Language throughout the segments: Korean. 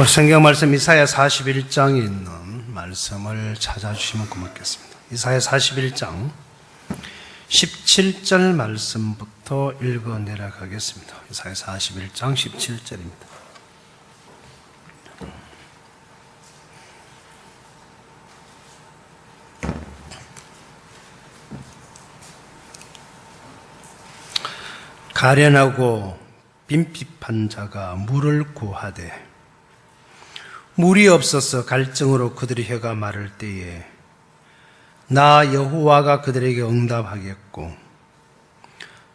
성경 말씀 이사야 41장에 있는 말씀을 찾아주시면 고맙겠습니다. 이사야 41장 17절 말씀부터 읽어 내려가겠습니다. 이사야 41장 17절입니다. 가련하고 빈핍한 자가 물을 구하되 물이 없어서 갈증으로 그들의 혀가 마를 때에 나 여호와가 그들에게 응답하겠고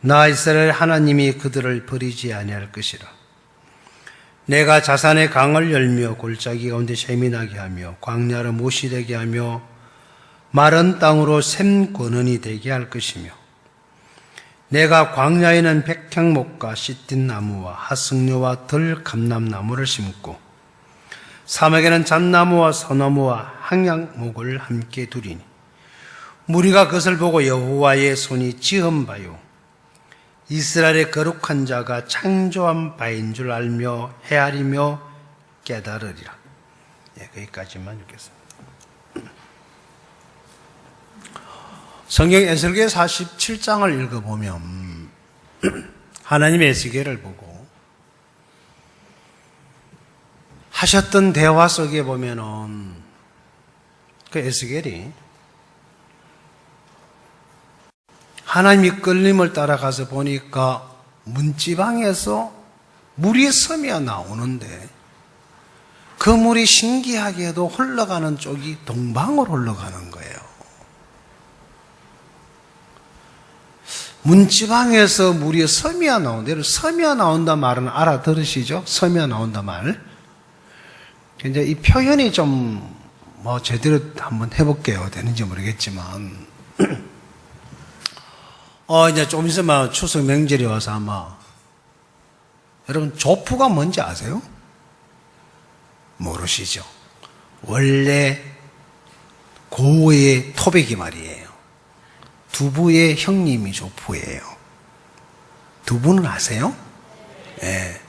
나 이스라엘 하나님이 그들을 버리지 아니할 것이라. 내가 자산의 강을 열며 골짜기 가운데 샘이 나게 하며 광야로 못이 되게 하며 마른 땅으로 샘 권원이 되게 할 것이며 내가 광야에는 백향목과 시띠나무와 하승류와 들감람나무를 심고 사막에는 잣나무와 소나무와 항양목을 함께 두리니 무리가 그것을 보고 여호와의 손이 지은 바요 이스라엘의 거룩한 자가 창조한 바인 줄 알며 헤아리며 깨달으리라. 거기까지만 읽겠습니다. 성경 에스겔 47장을 읽어보면 하나님의 에스겔을 보고 하셨던 대화 속에 보면은 그 에스겔이 하나님 이끌림을 따라가서 보니까 문지방에서 물이 스며 나오는데 그 물이 신기하게도 흘러가는 쪽이 동방으로 흘러가는 거예요. 문지방에서 물이 섬이야 나온다. 섬이야 나온다 말은 알아들으시죠? 섬이야 나온다 말. 이제 이 표현이 좀 제대로 한번 해볼게요. 되는지 모르겠지만 이제 좀 있으면 추석 명절이 와서 아마 여러분 조푸가 뭔지 아세요? 모르시죠? 원래 고의 토백이 말이에요. 두부의 형님이 조푸예요. 두부는 아세요? 네.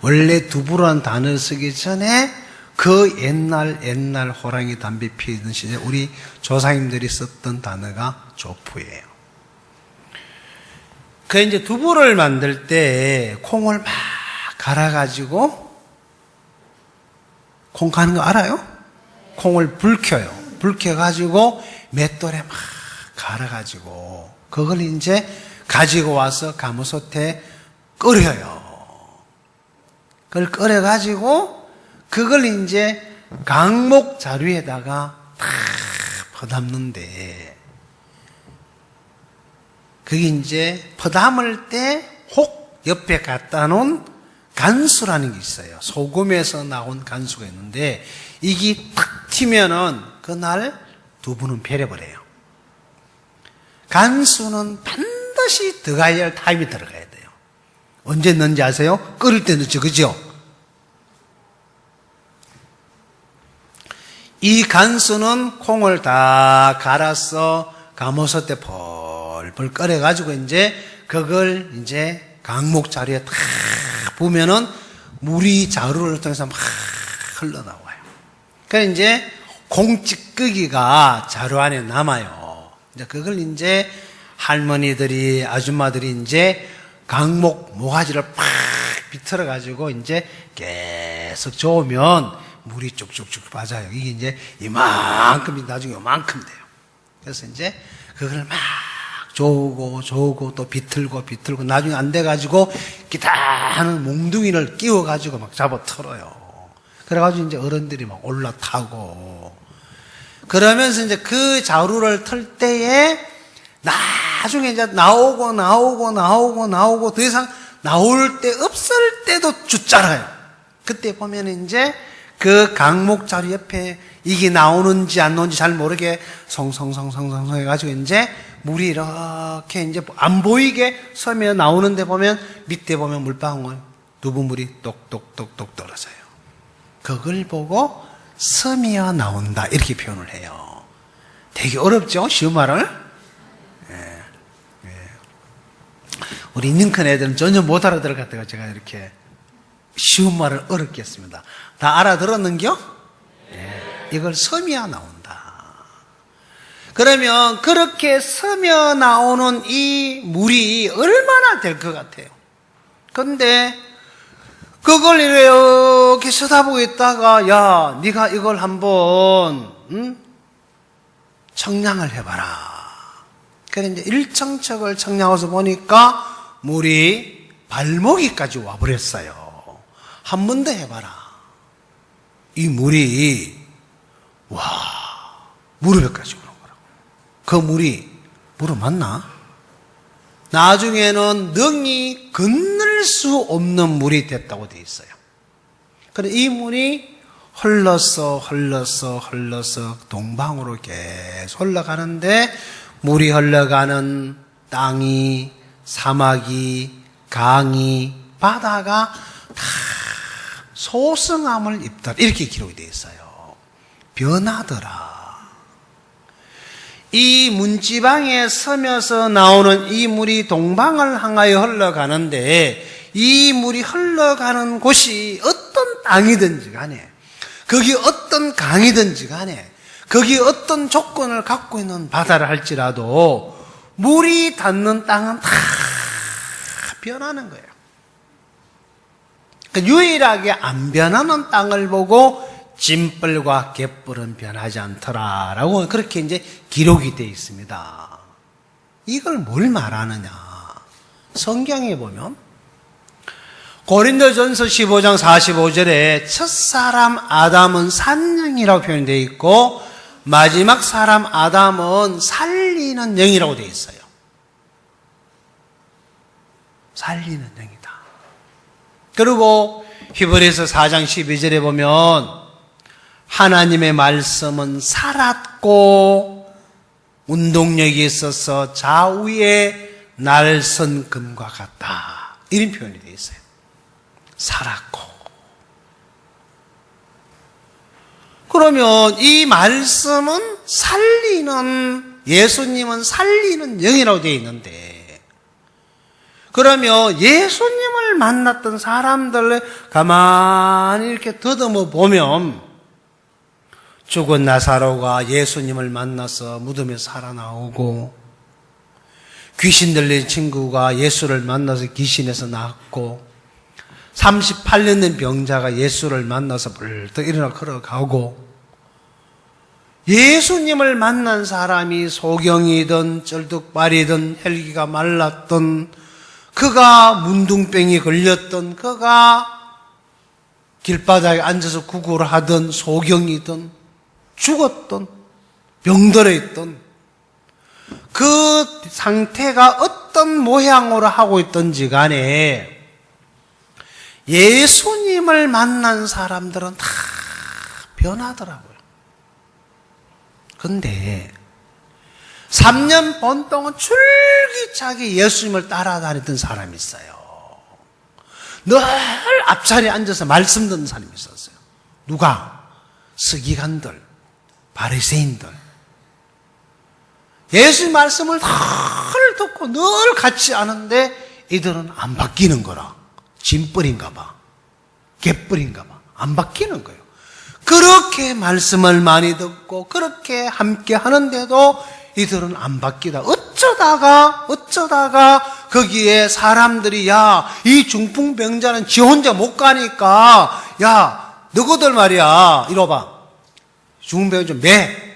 원래 두부라는 단어를 쓰기 전에 그 옛날 호랑이 담배 피우던 시절 우리 조상님들이 썼던 단어가 조푸예요. 그 이제 두부를 만들 때 콩을 막 갈아가지고 콩 가는 거 알아요? 콩을 불켜요. 불켜가지고 맷돌에 막 갈아가지고 그걸 이제 가지고 와서 가무솥에 끓여요. 그걸 끓여가지고 그걸 이제 강목 자루에다가 탁 퍼담는데 그게 이제 퍼담을 때 혹 옆에 갖다 놓은 간수라는 게 있어요. 소금에서 나온 간수가 있는데 이게 탁 튀면은 그날 두부는 배려버려요. 간수는 반드시 들어가야 할 타임이 들어가야 돼요. 언제 넣는지 아세요? 끓일 때 넣죠, 그죠? 이 간수는 콩을 다 갈아서 가무솥에 펄펄 끓여가지고 이제 그걸 이제 강목 자루에 탁 부으면은 물이 자루를 통해서 막 흘러나와요. 그래서 이제 콩찌꺼기가 자루 안에 남아요. 이제 그걸 이제 할머니들이, 아줌마들이 이제 강목 모가지를 팍 비틀어가지고 이제 계속 저으면 물이 쭉쭉쭉 빠져요. 이게 이제 이만큼이 나중에 이만큼 돼요. 그래서 이제 그걸 막 저으고 또 비틀고 나중에 안 돼가지고 기타하는 몽둥이를 끼워가지고 막 잡아 털어요. 그래가지고 이제 어른들이 막 올라타고 그러면서 이제 그 자루를 털 때에 나중에 이제 나오고 더 이상 나올 때 없을 때도 쭈짜라요. 그때 보면 이제 그 강목 자루 옆에 이게 나오는지 안 나오는지 잘 모르게 성성성 해가지고 이제 물이 이렇게 이제 안 보이게 섬에 나오는데 보면 밑에 보면 물방울 두부물이 똑똑똑똑 떨어져요. 그걸 보고 섬이야 나온다 이렇게 표현을 해요. 되게 어렵죠? 쉬운 말을? 예. 우리 있는 큰 애들은 전혀 못 알아들을 것 같아요. 제가 이렇게 쉬운 말을 어렵게 했습니다. 다 알아들었는겨? 네. 이걸 섬이야 나온다. 그러면 그렇게 섬여 나오는 이 물이 얼마나 될 것 같아요? 그런데 그걸 이렇게 쳐다보고 있다가 야, 네가 이걸 한번 청량을 해봐라. 그래 이제 일정척을 청량해서 보니까 물이 발목이까지 와버렸어요. 한 번 더 해봐라. 이 물이 무릎에까지 오는 거라고. 그 물이 무릎 맞나? 나중에는 능히 건널 수 없는 물이 됐다고 되어 있어요. 그래 이 물이 흘러서 동방으로 계속 흘러가는데 물이 흘러가는 땅이, 사막이, 강이, 바다가 다 소성함을 입더라. 이렇게 기록이 되어 있어요. 변하더라. 이 문지방에 서면서 나오는 이 물이 동방을 향하여 흘러가는데 이 물이 흘러가는 곳이 어떤 땅이든지 간에 거기 어떤 강이든지 간에 거기 어떤 조건을 갖고 있는 바다를 할지라도 물이 닿는 땅은 다 변하는 거예요. 그러니까 유일하게 안 변하는 땅을 보고 진뿔과 갯뿔은 변하지 않더라라고 그렇게 이제 기록이 되어 있습니다. 이걸 뭘 말하느냐? 성경에 보면 고린도전서 15장 45절에 첫사람 아담은 산영이라고 표현되어 있고 마지막 사람 아담은 살리는 영이라고 되어 있어요. 살리는 영이다. 그리고 히브리서 4장 12절에 보면 하나님의 말씀은 살았고 운동력이 있어서 좌우에 날선 금과 같다. 이런 표현이 되어 있어요. 살았고. 그러면 이 말씀은 살리는, 예수님은 살리는 영이라고 되어 있는데, 그러면 예수님을 만났던 사람들을 가만히 이렇게 더듬어 보면 죽은 나사로가 예수님을 만나서 무덤에 살아나오고, 귀신 들린 친구가 예수를 만나서 귀신에서 나왔고, 38년 된 병자가 예수를 만나서 벌떡 일어나 걸어가고, 예수님을 만난 사람이 소경이든 쩔뚝발이든 헬기가 말랐던, 그가 문둥병이 걸렸던, 그가 길바닥에 앉아서 구걸을 하던 소경이든 죽었던 병들어 있던 그 상태가 어떤 모양으로 하고 있던지 간에 예수님을 만난 사람들은 다 변하더라고요. 근데 3년 반 동안 줄기차게 예수님을 따라다니던 사람이 있어요. 늘 앞자리에 앉아서 말씀 듣는 사람이 있었어요. 누가? 서기관들, 바리새인들. 예수님 말씀을 늘 듣고 늘 같이 아는데 이들은 안 바뀌는 거라. 짐뿔인가 봐. 개뿔인가 봐. 안 바뀌는 거예요. 그렇게 말씀을 많이 듣고 그렇게 함께 하는데도 이들은 안 바뀌다. 어쩌다가 거기에 사람들이 야, 이 중풍병자는 지 혼자 못 가니까 야, 너희들 말이야. 이리 와봐. 중풍병자 좀 매.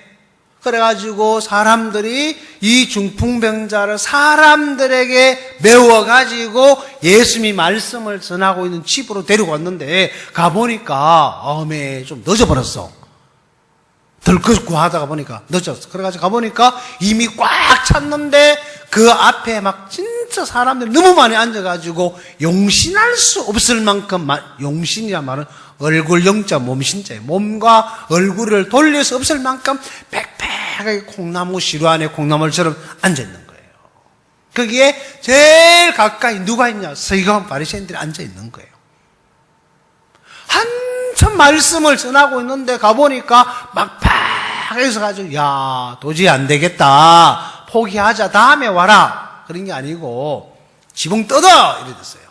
그래가지고 사람들이 이 중풍병자를 사람들에게 메워가지고 예수님이 말씀을 전하고 있는 집으로 데리고 왔는데 가보니까 좀 늦어버렸어. 덜컥 하다가 보니까 늦었어. 그래가지고 가보니까 이미 꽉 찼는데 그 앞에 막 진짜 사람들이 너무 많이 앉아가지고 용신할 수 없을 만큼, 용신이란 말은 얼굴 영자 몸신자예요. 몸과 얼굴을 돌려서 없을 만큼 빽빽하게 콩나무 시루 안에 콩나물처럼 앉아있는 거예요. 거기에 제일 가까이 누가 있냐? 서기관 바리새인들이 앉아있는 거예요. 한참 말씀을 전하고 있는데 가보니까 막팍해서 가지고 야, 도저히 안 되겠다. 포기하자. 다음에 와라. 그런 게 아니고 지붕 뜯어! 이래 됐어요.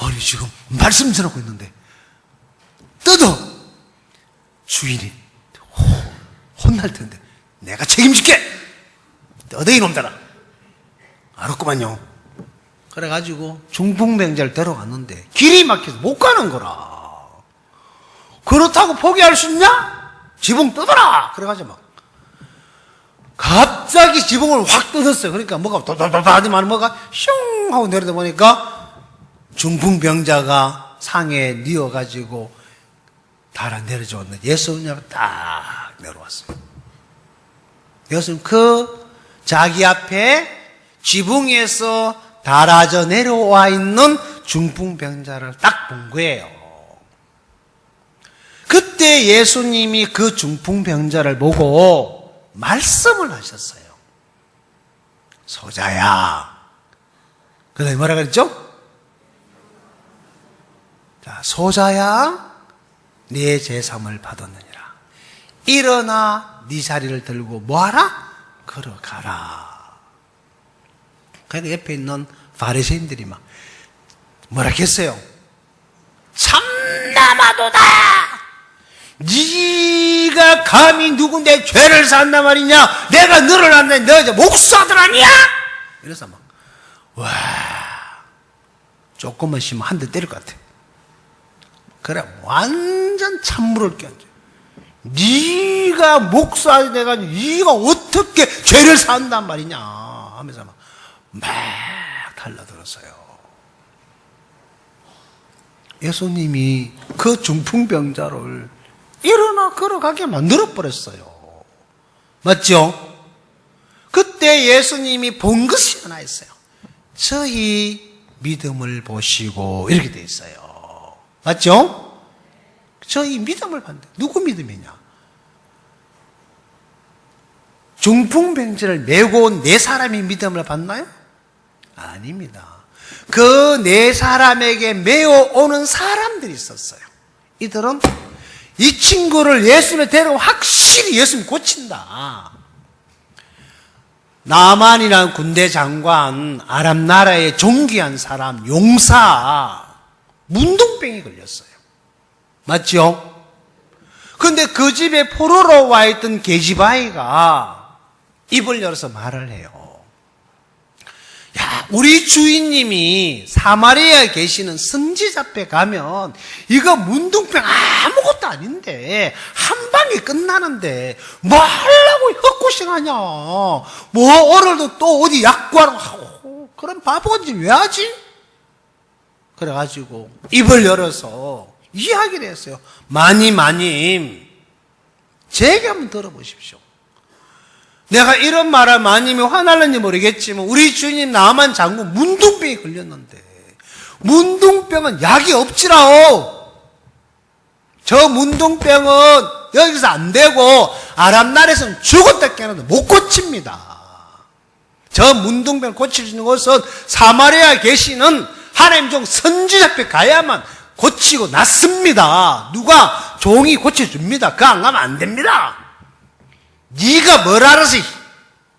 아니 지금 말씀 전하고 있는데 뜯어. 주인이 혼날 텐데 내가 책임질게. 뜯어 이놈들아. 알았구만요. 그래가지고 중풍병자를 데려갔는데 길이 막혀서 못 가는 거라. 그렇다고 포기할 수 있냐? 지붕 뜯어라. 그래가지고 막 갑자기 지붕을 확 뜯었어요. 그러니까 뭐가 도도도도 하지만 뭐가 슝 하고 내려다 보니까 중풍병자가 상에 뉘어가지고 달아 내려줬는데 예수님이 딱 내려왔어요. 예수님 그 자기 앞에 지붕에서 달아져 내려와 있는 중풍병자를 딱 본 거예요. 그때 예수님이 그 중풍병자를 보고 말씀을 하셨어요. 소자야. 그 다음에 뭐라 그랬죠? 자, 소자야, 네 제삼을 받았느니라. 일어나 네 자리를 들고 뭐하라? 걸어가라. 그러니까 옆에 있는 바리새인들이 막 뭐라 했어요? 참나마도다. 네가 감히 누군데 죄를 산단 말이냐? 내가 너를 안다니 너 이제 목사들 아니야? 이래서 막 와, 조금만 쉬면 한 대 때릴 것 같아. 그래 완전 찬물을 끼얹어. 네가 목사 돼가지고 네가 어떻게 죄를 산단 말이냐 하면서 막 달라들었어요. 예수님이 그 중풍병자를 일어나 걸어가게 만들어버렸어요. 맞죠? 그때 예수님이 본 것이 하나 있어요. 저희 믿음을 보시고 이렇게 돼 있어요. 맞죠? 저희 믿음을 봤는데 누구 믿음이냐? 중풍병자를 메고 온 네 사람이 믿음을 봤나요? 아닙니다. 그 네 사람에게 메어오는 사람들이 있었어요. 이들은 이 친구를 예수님에 데려오면 확실히 예수님 고친다. 나만이라는 군대 장관, 아람 나라의 존귀한 사람, 용사, 문둥병이 걸렸어요. 맞죠? 근데 그 집에 포로로 와 있던 계집아이가 입을 열어서 말을 해요. 야, 우리 주인님이 사마리아에 계시는 선지자 앞에 가면 이거 문둥병 아무것도 아닌데 한 방에 끝나는데 뭐 하려고 헛고생하냐. 뭐 오늘도 또 어디 약 구하러 하고 그런 바보인지 왜 하지? 그래가지고 입을 열어서 이야기를 했어요. 마님 제게 한번 들어보십시오. 내가 이런 말을 마님이 화날는지 모르겠지만 우리 주인님 나만 장군 문둥병이 걸렸는데 문둥병은 약이 없지라오. 저 문둥병은 여기서 안 되고 아람 나라에서는 죽었다 깨어나도 못 고칩니다. 저 문둥병을 고칠 수 있는 곳은 사마리아에 계시는 하나님 종 선지자 앞에 가야만 고치고 낫습니다. 누가 종이 고쳐줍니다. 그거 안 가면 안 됩니다. 네가 뭘 알아서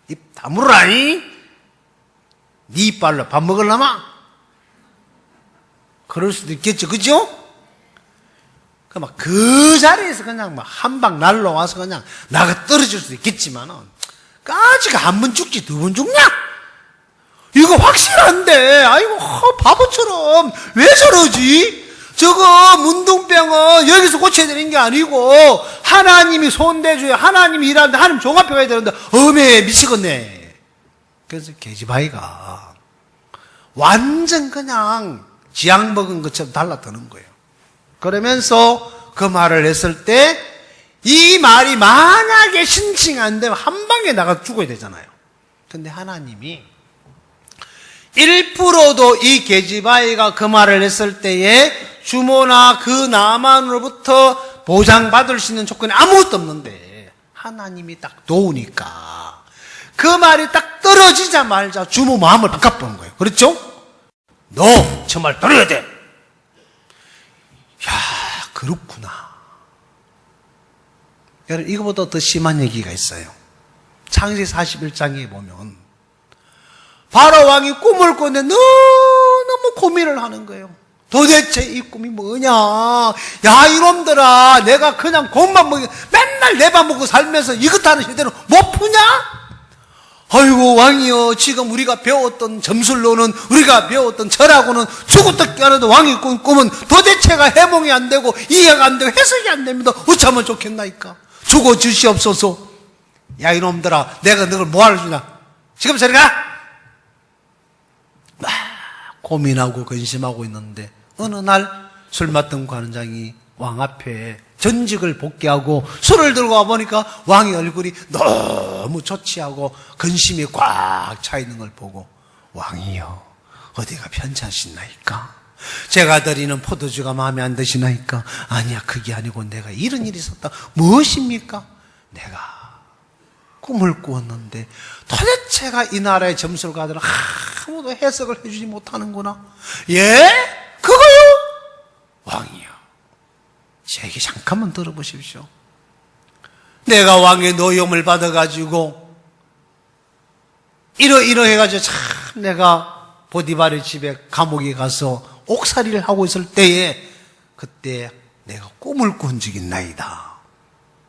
입 다물으라니? 네 이빨로 밥 먹을라마? 그럴 수도 있겠죠, 그죠? 그 자리에서 그냥 막 한 방 날라와서 그냥 나가 떨어질 수도 있겠지만은 까지가 한 번 죽지 두 번 죽냐? 이거 확실한데, 아이고 바보처럼 왜 저러지? 저거 문둥병은 여기서 고쳐야 되는 게 아니고 하나님이 손대줘야 하나님이 일하는데 하나님 종합해 가야 되는데 어메 미치겠네. 그래서 계집아이가 완전 그냥 지약 먹은 것처럼 달라드는 거예요. 그러면서 그 말을 했을 때 이 말이 만약에 신칭 안 되면 한 방에 나가 죽어야 되잖아요. 근데 하나님이 1%도 이 계집아이가 그 말을 했을 때에 주모나 그 나만으로부터 보장받을 수 있는 조건이 아무것도 없는데 하나님이 딱 도우니까 그 말이 딱 떨어지자마자 주모 마음을 바꿔보는 거예요. 그렇죠? 너 저 말 들어야 돼. 야, 그렇구나. 여러분, 이거보다 더 심한 얘기가 있어요. 창세기 41장에 보면 바로 왕이 꿈을 꿨는데 너무 고민을 하는 거예요. 도대체 이 꿈이 뭐냐? 야, 이놈들아, 내가 그냥 돈만 먹이, 맨날 내 밥 먹고 살면서 이것 하는 시대로 못 푸냐? 아이고, 왕이여, 지금 우리가 배웠던 점술로는, 우리가 배웠던 절하고는 죽었다 깨어나도 왕이 꾼 꿈은 도대체가 해몽이 안 되고, 이해가 안 되고, 해석이 안 됩니다. 어쩌면 좋겠나이까? 죽어 주시옵소서. 야, 이놈들아, 내가 너를 뭐하러 주냐? 지금 저리 가! 막 고민하고 근심하고 있는데, 어느 날 술 맡던 관원장이 왕 앞에 전직을 복귀하고 술을 들고 와보니까 왕의 얼굴이 너무 좋지하고 근심이 꽉 차 있는 걸 보고, 왕이여, 어디가 편찮으시나이까? 제가 드리는 포도주가 마음에 안 드시나이까? 아니야, 그게 아니고 내가 이런 일이 있었다. 무엇입니까? 내가 꿈을 꾸었는데 도대체가 이 나라의 점술가들은 아무도 해석을 해주지 못하는구나. 예? 그거요? 왕이요, 제 얘기 잠깐만 들어보십시오. 내가 왕의 노염을 받아가지고 이러해가지고 참 내가 보디발의 집에 감옥에 가서 옥살이를 하고 있을 때에 그때 내가 꿈을 꾼 적이 있나이다.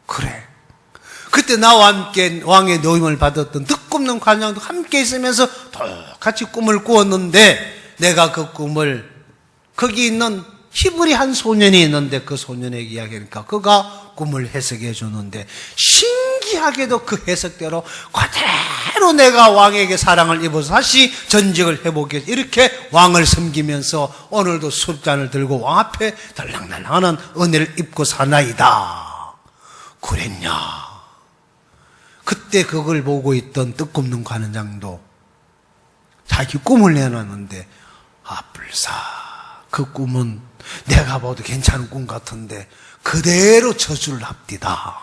그래, 그때 나와 함께 왕의 노임을 받았던 뜻깊는 관장도 함께 있으면서 똑같이 꿈을 꾸었는데, 내가 그 꿈을, 거기 있는 히브리 한 소년이 있는데 그 소년에게 이야기하니까 그가 꿈을 해석해 주는데, 신기하게도 그 해석대로 그대로 내가 왕에게 사랑을 입어서 다시 전직을 해보게, 이렇게 왕을 섬기면서 오늘도 술잔을 들고 왕 앞에 달랑달랑하는 은혜를 입고 사나이다. 그랬냐? 그때 그걸 보고 있던 뜻깊는 관원장도 자기 꿈을 내놨는데, 불사, 그 꿈은 내가 봐도 괜찮은 꿈 같은데 그대로 저주를 합디다.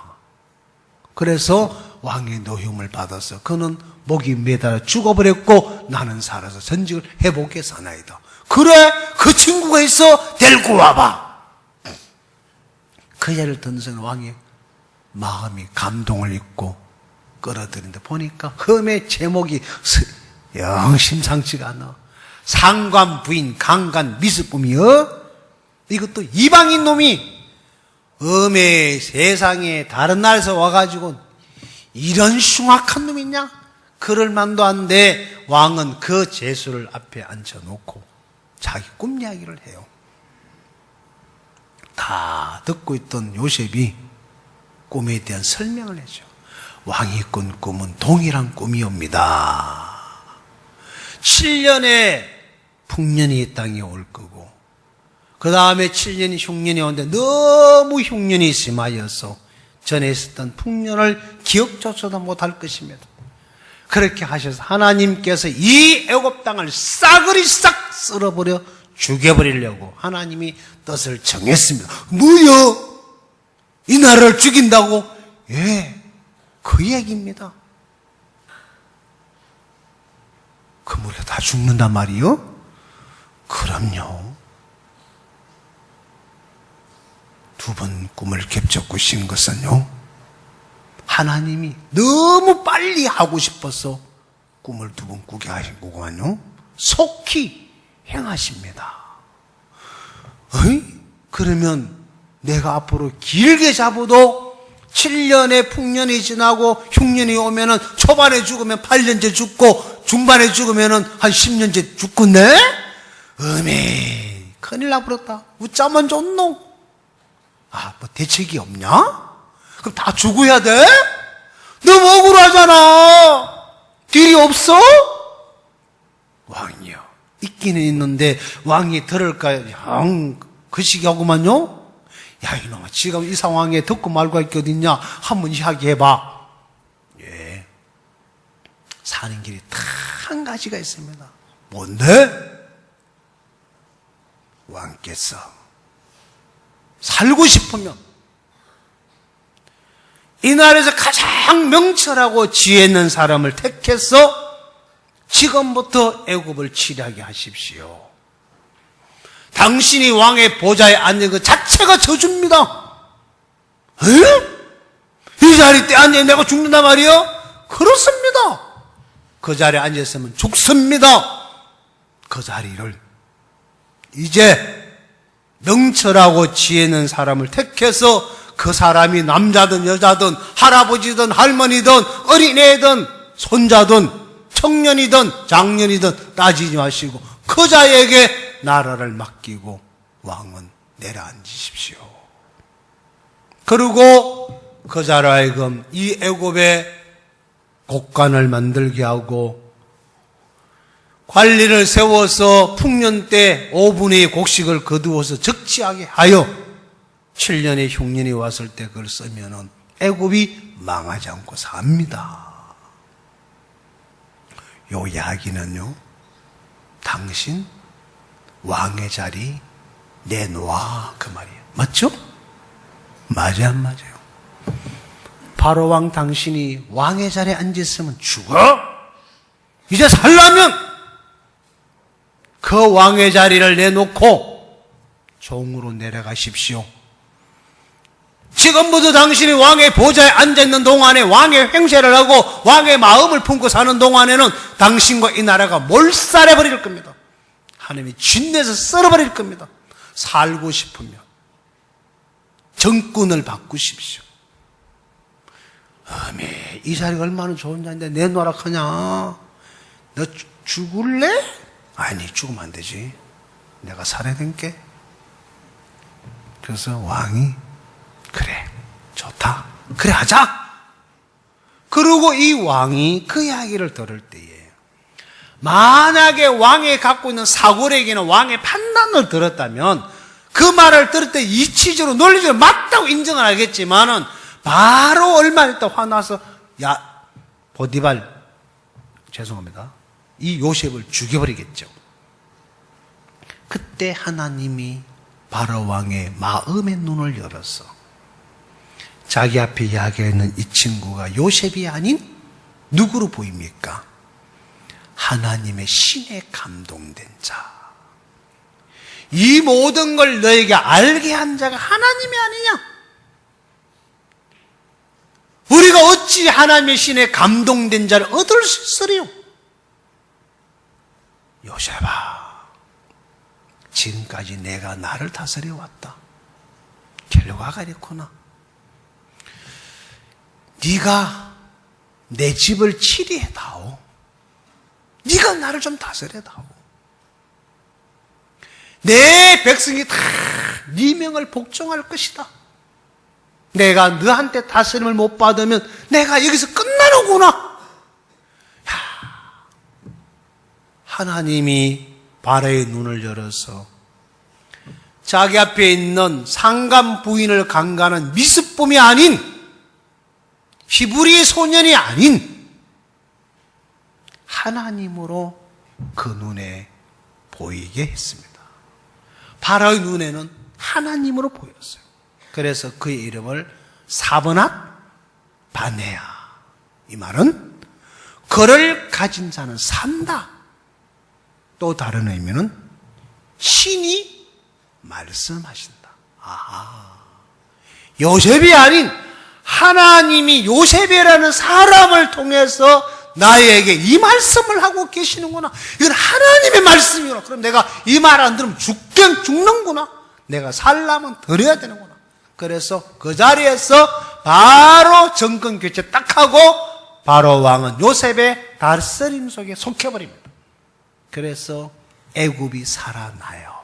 그래서 왕의 노임을 받아서 그는 목이 매달아 죽어버렸고 나는 살아서 전직을 해보게 사나이다. 그래, 그 친구가 있어, 데리고 와봐. 그 얘기를 듣는 순간 왕이 마음이 감동을 입고 끌어들이는데, 보니까 흠의 제목이 영 심상치가 않아. 상관 부인 강간 미습범이여. 이것도 이방인 놈이 음의 세상에 다른 나라에서 와가지고 이런 흉악한 놈이 있냐? 그럴 만도 한데 왕은 그 제수를 앞에 앉혀놓고 자기 꿈 이야기를 해요. 다 듣고 있던 요셉이 꿈에 대한 설명을 해줘. 왕이 꾼 꿈은 동일한 꿈이옵니다. 7년의 풍년이 이 땅에 올 거고, 그 다음에 7년이 흉년이 오는데 너무 흉년이 심하여서 전에 있었던 풍년을 기억조차도 못할 것입니다. 그렇게 하셔서 하나님께서 이 애굽 땅을 싸그리 싹 쓸어버려 죽여버리려고 하나님이 뜻을 정했습니다. 뭐요? 이 나라를 죽인다고? 예, 그 얘기입니다. 그 무리가 다 죽는단 말이요? 그럼요. 두 번 꿈을 겹쳐꾸신 것은요, 하나님이 너무 빨리 하고 싶어서 꿈을 두 번 꾸게 하신 거구만요. 속히 행하십니다. 어이? 그러면 내가 앞으로 길게 잡아도 7년의 풍년이 지나고 흉년이 오면은 초반에 죽으면 8년째 죽고 중반에 죽으면은 한 10년째 죽겠네? 어메, 큰일 나버렸다. 웃자면 좋노? 뭐 대책이 없냐? 그럼 다 죽어야 돼? 너무 억울하잖아. 딜이 없어? 왕이요, 있기는 있는데 왕이 들을까요? 형, 그 시기하구만요? 야, 이놈아, 지금 이 상황에 듣고 말고 할 게 어딨냐? 한번 이야기해봐. 예. 사는 길이 딱 한 가지가 있습니다. 뭔데? 왕께서 살고 싶으면 이 나라에서 가장 명철하고 지혜 있는 사람을 택해서 지금부터 애굽을 치리하게 하십시오. 당신이 왕의 보좌에 앉는 것 자체가 저주입니다. 에? 이 자리 때 앉아 내가 죽는단 말이요? 그렇습니다. 그 자리에 앉았으면 죽습니다. 그 자리를 이제 명철하고 지혜 있는 사람을 택해서 그 사람이 남자든 여자든 할아버지든 할머니든 어린애든 손자든 청년이든 장년이든 따지지 마시고 그 자에게 나라를 맡기고 왕은 내려앉으십시오. 그리고 그 자로 하여금 이 애굽의 곡간을 만들게 하고 관리를 세워서 풍년 때 5분의 곡식을 거두어서 적치하게 하여 7년의 흉년이 왔을 때 그걸 쓰면은 애굽이 망하지 않고 삽니다. 요 이야기는요, 당신 왕의 자리 내놓아 그 말이에요. 맞죠? 맞아요, 안 맞아요? 바로 왕 당신이 왕의 자리에 앉았으면 죽어? 이제 살려면 그 왕의 자리를 내놓고 종으로 내려가십시오. 지금부터 당신이 왕의 보좌에 앉아있는 동안에 왕의 횡세를 하고 왕의 마음을 품고 사는 동안에는 당신과 이 나라가 몰살해버릴 겁니다. 하나님이 진내서 썰어버릴 겁니다. 살고 싶으면 정권을 바꾸십시오. 아멘. 이 자리가 얼마나 좋은 자인데 내놓으라 하냐? 너 죽을래? 아니, 죽으면 안 되지. 내가 살아야 된게. 그래서 왕이 그래, 좋다. 그래, 하자. 그리고 이 왕이 그 이야기를 들을 때에 만약에 왕이 갖고 있는 사고력이나 왕의 판단을 들었다면 그 말을 들을 때 이치적으로 논리적으로 맞다고 인정을 하겠지만은 바로 얼마 있다 화나서 야, 보디발 죄송합니다. 이 요셉을 죽여버리겠죠. 그때 하나님이 바로 왕의 마음의 눈을 열어서 자기 앞에 이야기하는 이 친구가 요셉이 아닌 누구로 보입니까? 하나님의 신에 감동된 자. 이 모든 걸 너에게 알게 한 자가 하나님이 아니냐? 우리가 어찌 하나님의 신에 감동된 자를 얻을 수 있으리요? 요셉아, 지금까지 내가 나를 다스려 왔다. 결과가 이렇구나. 네가 내 집을 치리해다오. 네가 나를 좀 다스려다오. 내 백성이 다 네 명을 복종할 것이다. 내가 너한테 다스림을 못 받으면 내가 여기서 끝나는구나. 하나님이 바로의 눈을 열어서 자기 앞에 있는 상간 부인을 강간한 미스품이 아닌 히브리 소년이 아닌 하나님으로 그 눈에 보이게 했습니다. 바로의 눈에는 하나님으로 보였어요. 그래서 그의 이름을 사브낫 바네아. 이 말은 그를 가진 자는 산다. 또 다른 의미는 신이 말씀하신다. 아하. 요셉이 아닌 하나님이 요셉이라는 사람을 통해서 나에게 이 말씀을 하고 계시는구나. 이건 하나님의 말씀이구나. 그럼 내가 이 말 안 들으면 죽는구나. 내가 살려면 들어야 되는구나. 그래서 그 자리에서 바로 정권 교체 딱 하고 바로 왕은 요셉의 다스림 속에 속해버립니다. 그래서 애굽이 살아나요.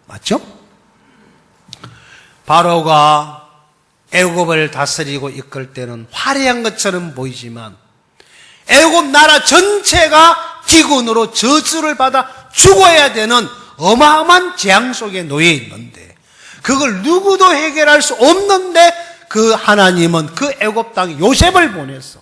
맞죠? 바로가 애굽을 다스리고 이끌 때는 화려한 것처럼 보이지만 애굽 나라 전체가 기근으로 저주를 받아 죽어야 되는 어마어마한 재앙 속에 놓여 있는데 그걸 누구도 해결할 수 없는데 그 하나님은 그 애굽 땅에 요셉을 보내서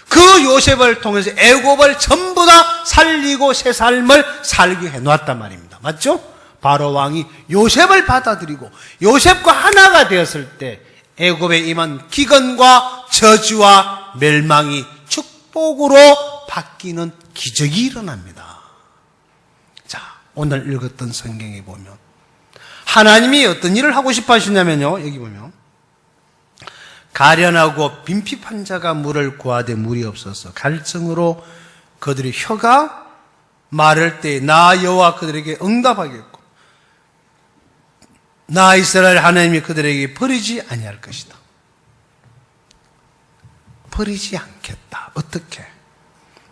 그 요셉을 통해서 애굽을 전부 다 살리고 새 삶을 살게 해놓았단 말입니다. 맞죠? 바로 왕이 요셉을 받아들이고 요셉과 하나가 되었을 때 애굽에 임한 기근과 저주와 멸망이 축복으로 바뀌는 기적이 일어납니다. 자, 오늘 읽었던 성경에 보면 하나님이 어떤 일을 하고 싶어 하시냐면요, 여기 보면 가련하고 빈핍한 자가 물을 구하되 물이 없어서 갈증으로 그들의 혀가 마를 때 나 여호와 그들에게 응답하겠고 나 이스라엘 하나님이 그들에게 버리지 아니할 것이다. 버리지 않겠다. 어떻게?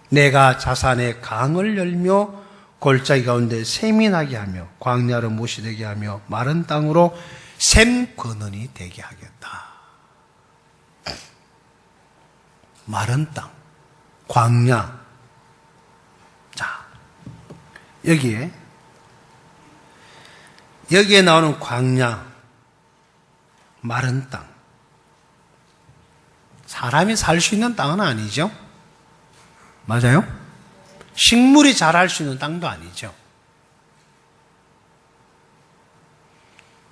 내가 자산의 강을 열며 골짜기 가운데 샘이 나게 하며 광야로 못이 되게 하며 마른 땅으로 샘 근원이 되게 하겠다. 마른 땅, 광야. 자, 여기에 나오는 광야, 마른 땅. 사람이 살 수 있는 땅은 아니죠. 맞아요? 식물이 자랄 수 있는 땅도 아니죠.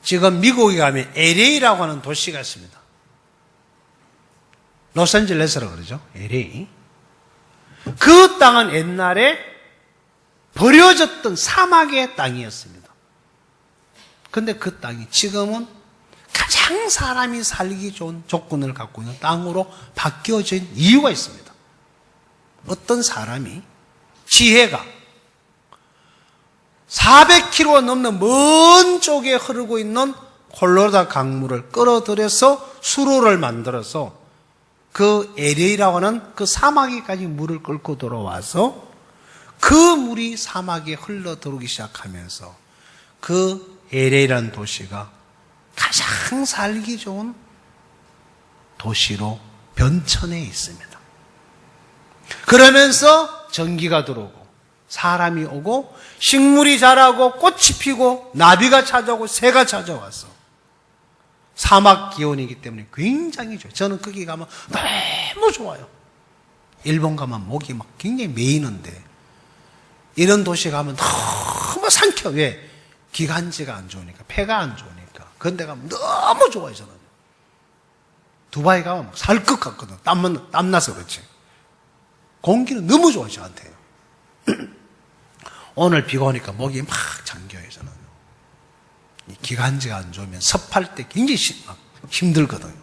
지금 미국에 가면 LA라고 하는 도시가 있습니다. 로스앤젤레스라고 그러죠. LA. 그 땅은 옛날에 버려졌던 사막의 땅이었습니다. 근데 그 땅이 지금은 가장 사람이 살기 좋은 조건을 갖고 있는 땅으로 바뀌어진 이유가 있습니다. 어떤 사람이 지혜가 400km 넘는 먼 쪽에 흐르고 있는 콜로라도 강물을 끌어들여서 수로를 만들어서 그 LA라고 하는 그 사막에까지 물을 끌고 들어와서 그 물이 사막에 흘러 들어오기 시작하면서 그 LA라는 도시가 가장 살기 좋은 도시로 변천해 있습니다. 그러면서 전기가 들어오고 사람이 오고 식물이 자라고 꽃이 피고 나비가 찾아오고 새가 찾아와서 사막 기온이기 때문에 굉장히 좋아요. 저는 거기 가면 너무 좋아요. 일본 가면 목이 막 굉장히 메이는데 이런 도시 가면 너무 상쾌. 왜? 기관지가 안 좋으니까, 폐가 안 좋으니까. 그런 데 가면 너무 좋아요, 저는. 두바이 가면 막 살 것 같거든. 땀나서 그렇지. 공기는 너무 좋아요, 저한테요. 오늘 비가 오니까 목이 막 잠겨요, 저는. 이 기관지가 안 좋으면 습할 때 굉장히 힘들거든요.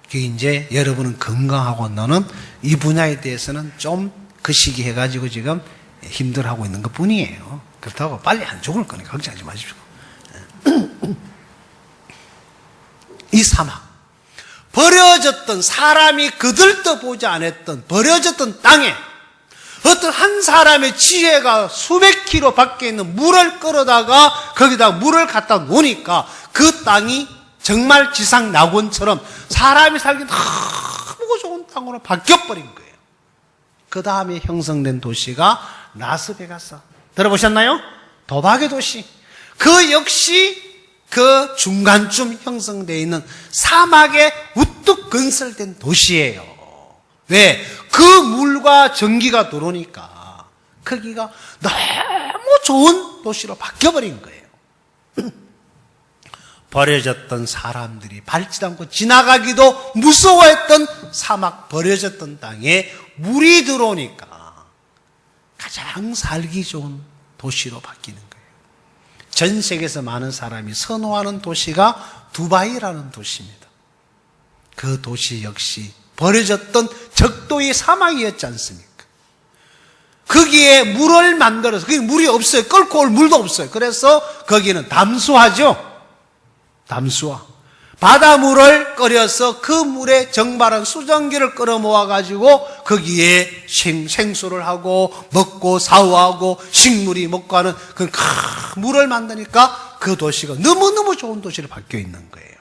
그게 이제 여러분은 건강하고 나는 이 분야에 대해서는 좀 그 시기 해가지고 지금 힘들어하고 있는 것 뿐이에요. 그렇다고 빨리 안 죽을 거니까 걱정하지 마십시오. 이 사막, 버려졌던 사람이 그들도 보지 않았던 버려졌던 땅에 어떤 한 사람의 지혜가 수백 킬로 밖에 있는 물을 끌어다가 거기다 물을 갖다 놓으니까 그 땅이 정말 지상 낙원처럼 사람이 살기 너무 좋은 땅으로 바뀌어버린 거예요. 그 다음에 형성된 도시가 라스베가스. 들어보셨나요? 도박의 도시. 그 역시 그 중간쯤 형성되어 있는 사막에 우뚝 건설된 도시예요. 왜? 그 물과 전기가 들어오니까 거기가 너무 좋은 도시로 바뀌어버린 거예요. 버려졌던 사람들이 밟지도 않고 지나가기도 무서워했던 사막 버려졌던 땅에 물이 들어오니까 가장 살기 좋은 도시로 바뀌는 거예요. 전 세계에서 많은 사람이 선호하는 도시가 두바이라는 도시입니다. 그 도시 역시 버려졌던 적도의 사막이었지 않습니까? 거기에 물을 만들어서, 거기 물이 없어요. 끓고 올 물도 없어요. 그래서 거기는 담수화죠. 담수화. 바닷물을 끓여서 그 물에 정발한 수증기를 끌어 모아가지고 거기에 생수를 하고 먹고 사우하고 식물이 먹고 하는 그 물을 만드니까 그 도시가 너무너무 좋은 도시로 바뀌어 있는 거예요.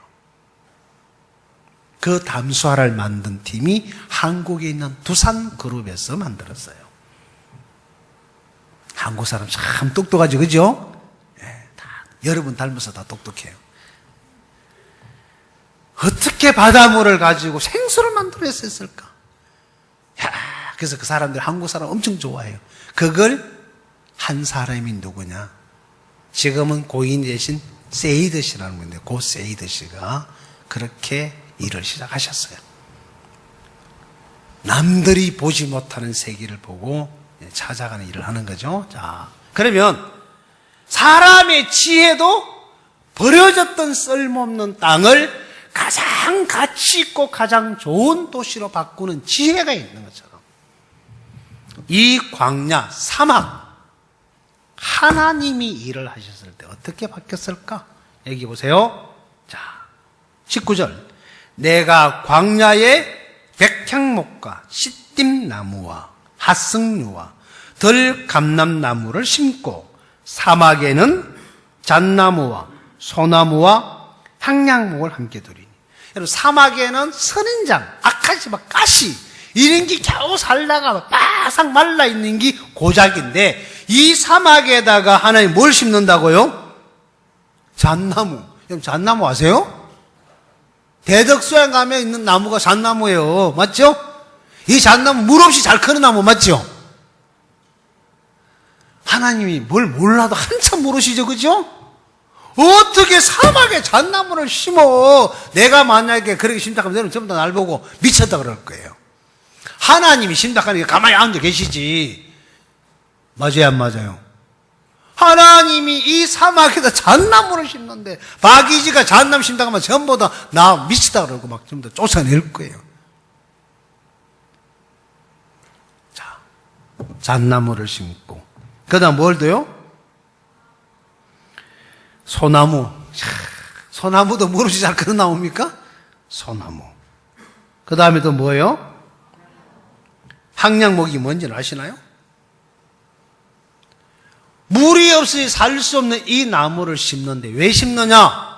그 담수화를 만든 팀이 한국에 있는 두산그룹에서 만들었어요. 한국 사람 참 똑똑하죠, 그죠? 네, 다 여러분 닮아서 다 똑똑해요. 어떻게 바닷물을 가지고 생수를 만들어냈을까? 그래서 그 사람들 한국 사람 엄청 좋아해요. 그걸 한 사람이 누구냐? 지금은 고인 대신 세이드 씨라는 건데 고 세이드 씨가 그렇게 일을 시작하셨어요. 남들이 보지 못하는 세계를 보고 찾아가는 일을 하는 거죠. 자, 그러면 사람의 지혜도 버려졌던 쓸모없는 땅을 가장 가치 있고 가장 좋은 도시로 바꾸는 지혜가 있는 것처럼 이 광야, 사막, 하나님이 일을 하셨을 때 어떻게 바뀌었을까? 여기 보세요. 자, 19절. 내가 광야에 백향목과 시띠나무와 핫승류와 들감람나무를 심고 사막에는 잣나무와 소나무와 향양목을 함께 두리니. 여러분, 사막에는 선인장, 아카시아, 가시 이런 게 겨우 살다가 바싹 말라 있는 게 고작인데, 이 사막에다가 하나님 뭘 심는다고요? 잣나무. 여러분, 잣나무 아세요? 대덕수양 가면 있는 나무가 잣나무예요. 맞죠? 이 잣나무 물 없이 잘 크는 나무 맞죠? 하나님이 뭘 몰라도 한참 모르시죠, 그죠? 어떻게 사막에 잣나무를 심어? 내가 만약에 그렇게 심다하면 너는 전부 다 날 보고 미쳤다 그럴 거예요. 하나님이 심다하니까 가만히 앉아 계시지. 맞아요, 안 맞아요? 하나님이 이 사막에다 잣나무를 심는데, 바기지가 잣나무 심다고 하면 전부 다 나 미치다 그러고 막 전부 다 쫓아낼 거예요. 자, 잣나무를 심고, 그 다음 뭘 더요? 소나무. 소나무도 물 없이 잘 크는 나무입니까? 소나무. 그 다음에 또 뭐예요? 항량목이 뭔지는 아시나요? 물이 없이 살 수 없는 이 나무를 심는데 왜 심느냐?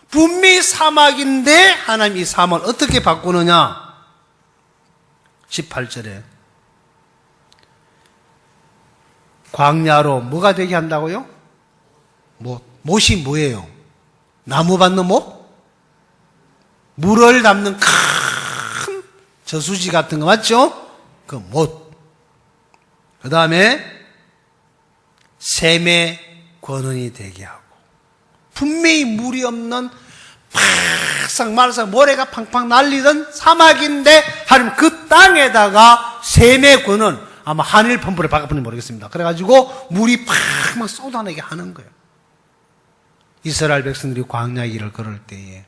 분명히 사막인데 하나님 이 사막을 어떻게 바꾸느냐? 18절에 광야로 뭐가 되게 한다고요? 못이 뭐예요? 나무 받는 못? 물을 담는 큰 저수지 같은 거 맞죠? 그 못. 그 다음에 샘의 권원이 되게 하고, 분명히 물이 없는 바싹 말라서 모래가 팡팡 날리던 사막인데 하나님 그 땅에다가 샘의 권원, 아마 하늘 펌프를 바꿔보는지 모르겠습니다. 그래가지고 물이 팍 쏟아내게 하는 거예요. 이스라엘 백성들이 광야 길을 걸을 때에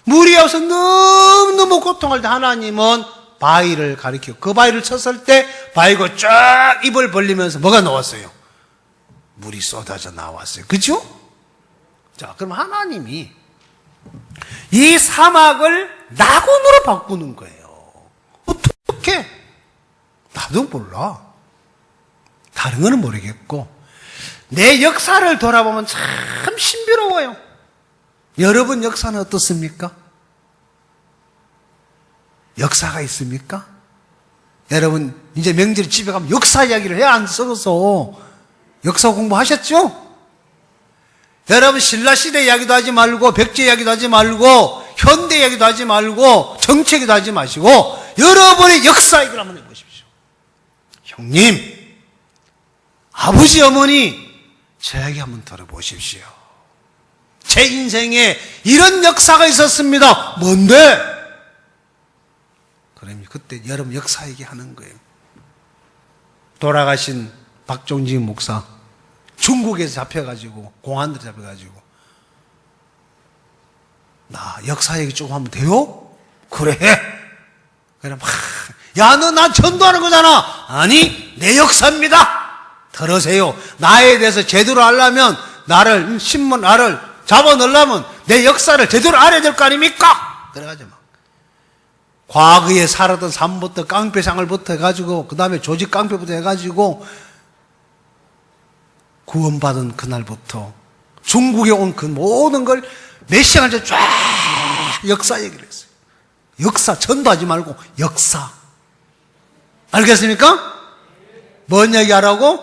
물이 없어 너무너무 고통할 때 하나님은 바위를 가리켜 그 바위를 쳤을 때 바위가 쫙 입을 벌리면서 뭐가 나왔어요? 물이 쏟아져 나왔어요. 그죠? 자, 그럼 하나님이 이 사막을 낙원으로 바꾸는 거예요. 어떻게? 나도 몰라. 다른 거는 모르겠고, 내 역사를 돌아보면 참 신비로워요. 여러분 역사는 어떻습니까? 역사가 있습니까? 여러분 이제 명절 집에 가면 역사 이야기를 해야 안 썩어서 역사 공부하셨죠? 여러분 신라시대 이야기도 하지 말고 백제 이야기도 하지 말고 현대 이야기도 하지 말고 정치 얘기도 하지 마시고 여러분의 역사 얘기를 한번 해보십시오. 형님, 아버지, 어머니, 제 이야기 한번 들어보십시오. 제 인생에 이런 역사가 있었습니다. 뭔데? 그러면 그때 여러분 역사 얘기하는 거예요. 돌아가신 박종진 목사, 중국에서 잡혀가지고 공안들이 잡혀가지고 나 역사 얘기 조금 하면 돼요? 그래. 그래 막 야, 너 나 전도하는 거잖아. 아니, 내 역사입니다. 들으세요. 나에 대해서 제대로 알려면 나를 신문 나를 잡아넣으려면 내 역사를 제대로 알아야 될 거 아닙니까? 그래가지고 막 과거에 살았던 삶부터 깡패생활부터 해가지고 그 다음에 조직 깡패부터 해가지고 구원받은 그날부터 중국에 온 그 모든 걸 몇 시간째 쫙 역사 얘기를 했어요. 역사, 전도하지 말고 역사. 알겠습니까? 뭔 얘기하라고?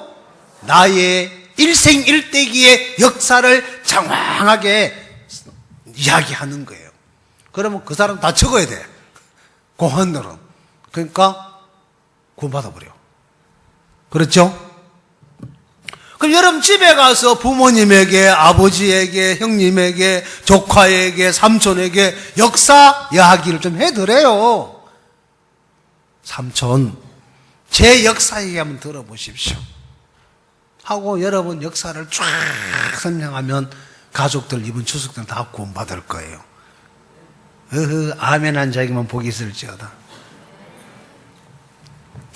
나의 일생일대기의 역사를 장황하게 이야기하는 거예요. 그러면 그 사람 다 적어야 돼. 공헌들은. 그러니까 구원받아버려. 그렇죠? 그럼 여러분 집에 가서 부모님에게, 아버지에게, 형님에게, 조카에게, 삼촌에게 역사 이야기를 좀 해드려요. 삼촌, 제 역사 얘기 한번 들어보십시오. 하고 여러분 역사를 쫙 설명하면 가족들 이번 추석 때는 다 구원받을 거예요. 아멘 한 자에게만 복이 있을지어다.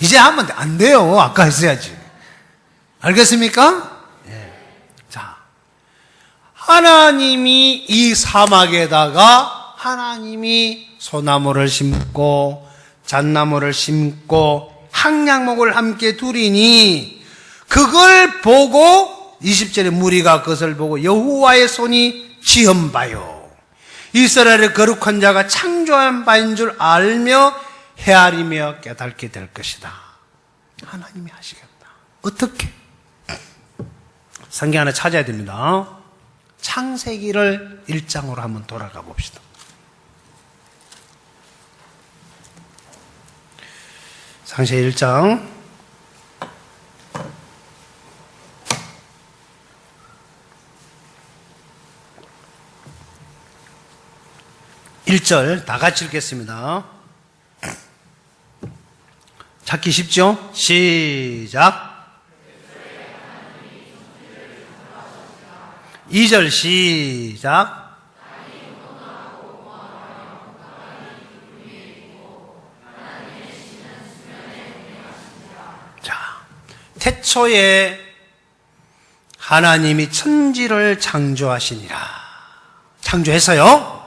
이제 하면 안 돼요. 아까 했어야지. 알겠습니까? 예. 하나님이 이 사막에다가 하나님이 소나무를 심고 잣나무를 심고 향약목을 함께 두리니 그걸 보고 20절에 무리가 그것을 보고 여호와의 손이 지은 바요 이스라엘의 거룩한 자가 창조한 바인 줄 알며 헤아리며 깨닫게 될 것이다. 하나님이 하시겠다. 어떻게? 성경 하나 찾아야 됩니다. 창세기를 1장으로 한번 돌아가 봅시다. 창세기 1장 1절 다 같이 읽겠습니다. 찾기 쉽죠? 시작. 2절 시작. 자, 태초에 하나님이 천지를 창조하시니라. 창조했어요.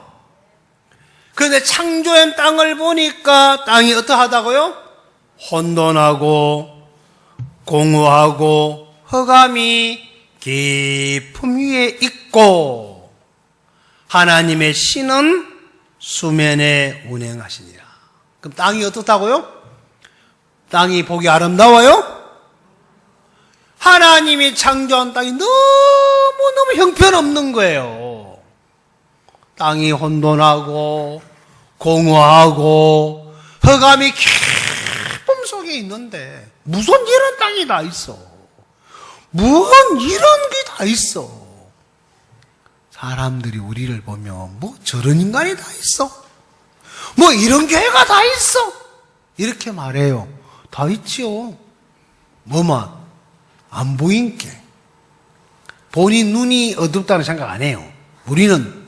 그런데 창조한 땅을 보니까 땅이 어떠하다고요? 혼돈하고 공허하고 흑암이 깊음 위에 있고 하나님의 신은 수면에 운행하시니라. 그럼 땅이 어떻다고요? 땅이 보기 아름다워요? 하나님이 창조한 땅이 너무너무 형편없는 거예요. 땅이 혼돈하고 공허하고 흑암이 깊음 속에 있는데 무슨 이런 땅이 다 있어? 무슨 이런 게 다 있어? 사람들이 우리를 보면 뭐 저런 인간이 다 있어? 뭐 이런 교회가 다 있어? 이렇게 말해요. 다 있지요. 뭐만 안 보인 게 본인 눈이 어둡다는 생각 안 해요. 우리는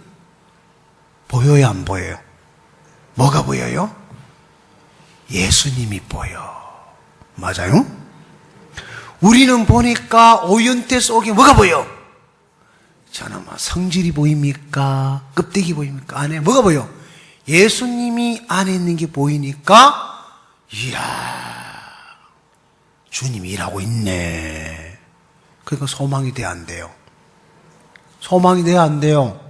보여요, 안 보여요? 뭐가 보여요? 예수님이 보여. 맞아요? 우리는 보니까 오윤태 속에 뭐가 보여? 저는 뭐 성질이 보입니까? 껍데기 보입니까? 안에 뭐가 보여? 예수님이 안에 있는 게 보이니까 이야 주님이 일하고 있네. 그러니까 소망이 돼야 안 돼요. 소망이 돼야 안 돼요.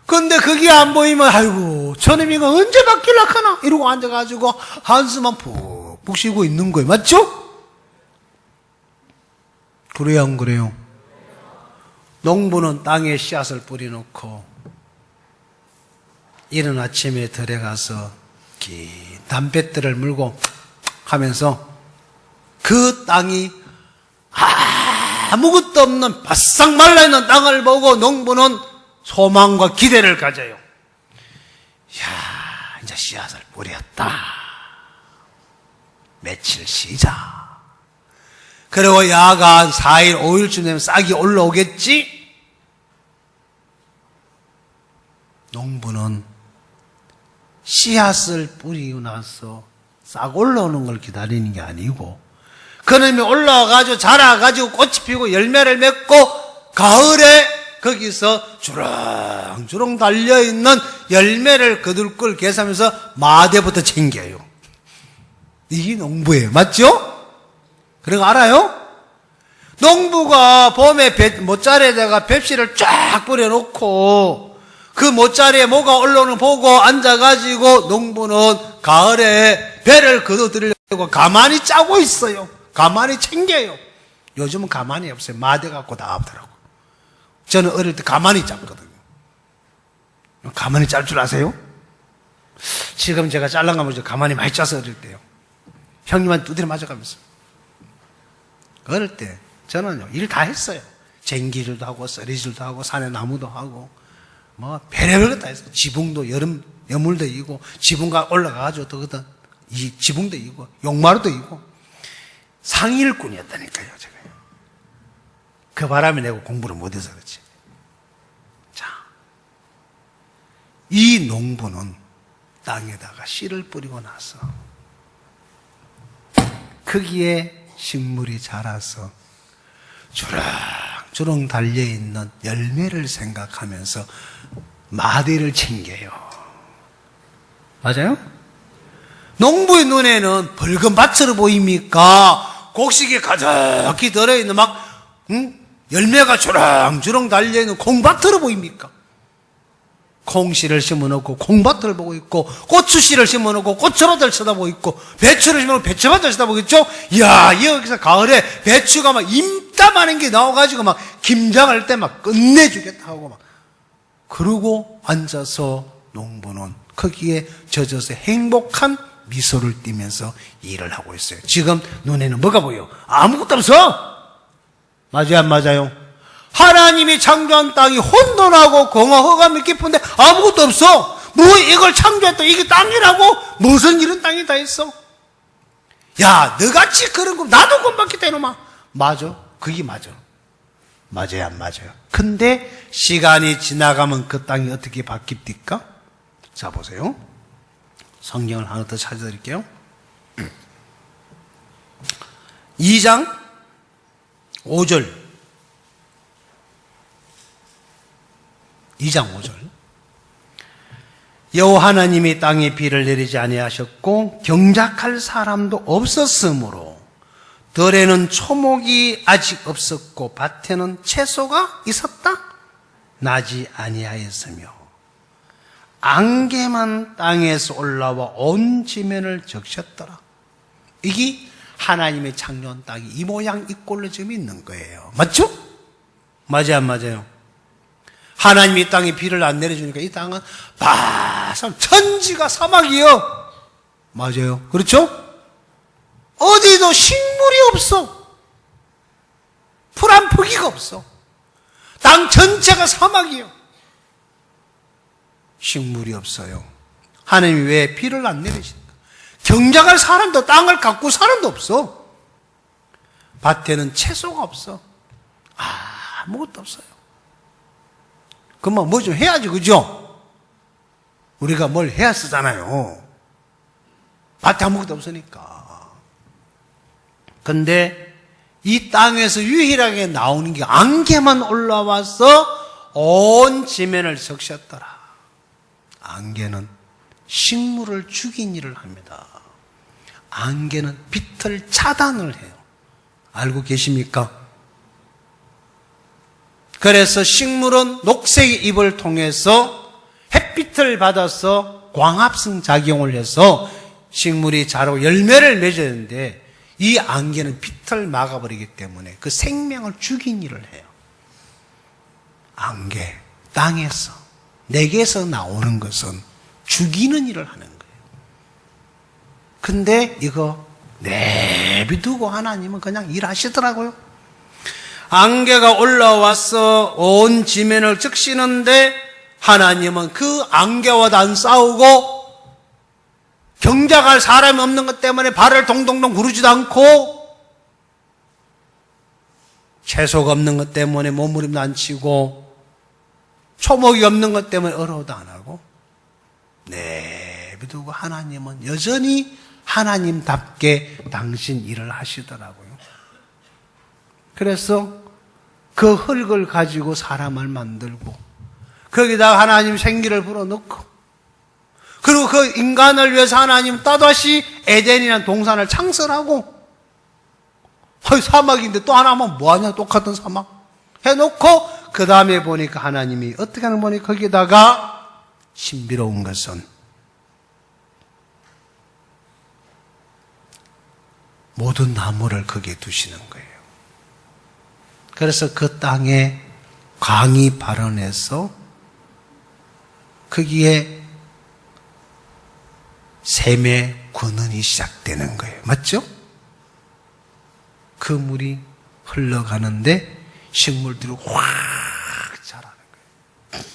근데 그게 안 보이면 아이고 저놈 이거 언제 바뀔라 하나 이러고 앉아가지고 한숨만 푹푹 쉬고 있는 거예요. 맞죠? 그래요 안 그래요? 농부는 땅에 씨앗을 뿌려놓고 이른 아침에 들어가서 긴 담뱃들을 물고 하면서 그 땅이 아무것도 없는 바싹 말라있는 땅을 보고 농부는 소망과 기대를 가져요. 이야, 이제 씨앗을 뿌렸다. 며칠 쉬자. 그리고 야가 한 4일, 5일쯤 되면 싹이 올라오겠지? 농부는 씨앗을 뿌리고 나서 싹 올라오는 걸 기다리는 게 아니고 그놈이 올라와가지고 자라가지고 꽃이 피고 열매를 맺고 가을에 거기서 주렁주렁 달려있는 열매를 거둘 걸 계산하면서 마대부터 챙겨요. 이게 농부예요. 맞죠? 그런 거 알아요? 농부가 봄에 모짜리에다가 뱁씨를 쫙 뿌려놓고 그 모짜리에 뭐가 올라오는 보고 앉아가지고 농부는 가을에 배를 걷어들이려고 가만히 짜고 있어요. 가만히 챙겨요. 요즘은 가만히 없어요. 마대 갖고 다 하더라고. 저는 어릴 때 가만히 짰거든요. 가만히 짤 줄 아세요? 지금 제가 잘랑가면 가만히 많이 짜서 어릴 때요. 형님한테 두드려 맞아가면서. 어릴 때 저는요 일 다 했어요. 쟁기질도 하고 썰이질도 하고 산에 나무도 하고 뭐 별의별 것 다 했어요. 지붕도 여름 여물도 이고 지붕가 올라가가지고 또거든 이 지붕도 이고 용마루도 이고 상일꾼이었다니까요. 제가 그 바람에 내가 공부를 못해서 그렇지. 자, 이 농부는 땅에다가 씨를 뿌리고 나서 거기에 식물이 자라서 주렁주렁 달려있는 열매를 생각하면서 마디를 챙겨요. 맞아요? 농부의 눈에는 붉은 밭으로 보입니까? 곡식이 가득히 들어있는 열매가 주렁주렁 달려있는 콩밭으로 보입니까? 콩씨를 심어놓고 콩밭을 보고 있고, 고추씨를 심어놓고 고추밭을 쳐다보고 있고, 배추를 심어놓고 배추밭을 쳐다보고 있죠? 이야, 여기서 가을에 배추가 막 임담하는 게 나와가지고 막 김장할 때 막 끝내주겠다 하고 막. 그러고 앉아서 농부는 거기에 젖어서 행복한 미소를 띠면서 일을 하고 있어요. 지금 눈에는 뭐가 보여? 아무것도 없어! 맞아요, 안 맞아요? 하나님이 창조한 땅이 혼돈하고 공허함이 깊은데 아무것도 없어. 뭐 이걸 창조했다, 이게 땅이라고? 무슨 이런 땅이 다 있어? 야, 너같이 그런 거 나도 건봤겠다 이놈아. 맞아, 그게 맞아. 맞아요, 안 맞아요? 근데 시간이 지나가면 그 땅이 어떻게 바뀝니까? 자, 보세요. 성경을 하나 더 찾아드릴게요. 2장 5절 2장 5절. 여호와 하나님이 땅에 비를 내리지 아니하셨고 경작할 사람도 없었으므로 들에는 초목이 아직 없었고 밭에는 채소가 있었다 나지 아니하였으며 안개만 땅에서 올라와 온 지면을 적셨더라. 이게 하나님의 창조한 땅이 이 모양 이 꼴로 지금 있는 거예요. 맞죠? 맞아요, 안 맞아요? 하나님이 이 땅에 비를 안 내려주니까 이 땅은 바삭 천지가 사막이요. 맞아요. 그렇죠? 어디도 식물이 없어. 풀 한 포기가 없어. 땅 전체가 사막이요. 식물이 없어요. 하나님이 왜 비를 안 내리십니까? 경작할 사람도 땅을 갖고 사람도 없어. 밭에는 채소가 없어. 아무것도 없어요. 그러면 뭐 좀 해야지, 그죠? 우리가 뭘 해야 쓰잖아요. 밭에 아무것도 없으니까. 근데 이 땅에서 유일하게 나오는 게 안개만 올라와서 온 지면을 적셨더라. 안개는 식물을 죽인 일을 합니다. 안개는 빛을 차단을 해요. 알고 계십니까? 그래서 식물은 녹색의 잎을 통해서 햇빛을 받아서 광합성 작용을 해서 식물이 자라고 열매를 맺었는데 이 안개는 빛을 막아버리기 때문에 그 생명을 죽인 일을 해요. 안개, 땅에서, 내게서 나오는 것은 죽이는 일을 하는 거예요. 근데 이거 내비두고 하나님은 그냥 일하시더라고요. 안개가 올라와서 온 지면을 적시는데 하나님은 그 안개와 안 싸우고 경작할 사람이 없는 것 때문에 발을 동동동 구르지도 않고 채소가 없는 것 때문에 몸부림도 안 치고 초목이 없는 것 때문에 어려워도 안 하고 내비두고 하나님은 여전히 하나님답게 당신 일을 하시더라고요. 그래서 그 흙을 가지고 사람을 만들고 거기다가 하나님 생기를 불어넣고 그리고 그 인간을 위해서 하나님 또다시 에덴이라는 동산을 창설하고 사막인데 또 하나만 뭐하냐 똑같은 사막 해놓고 그 다음에 보니까 하나님이 어떻게 하는 보니 거기다가 신비로운 것은 모든 나무를 거기에 두시는 거예요. 그래서 그 땅에 강이 발원해서 거기에 샘의 군원이 시작되는 거예요. 맞죠? 그 물이 흘러가는데 식물들이 확 자라는 거예요.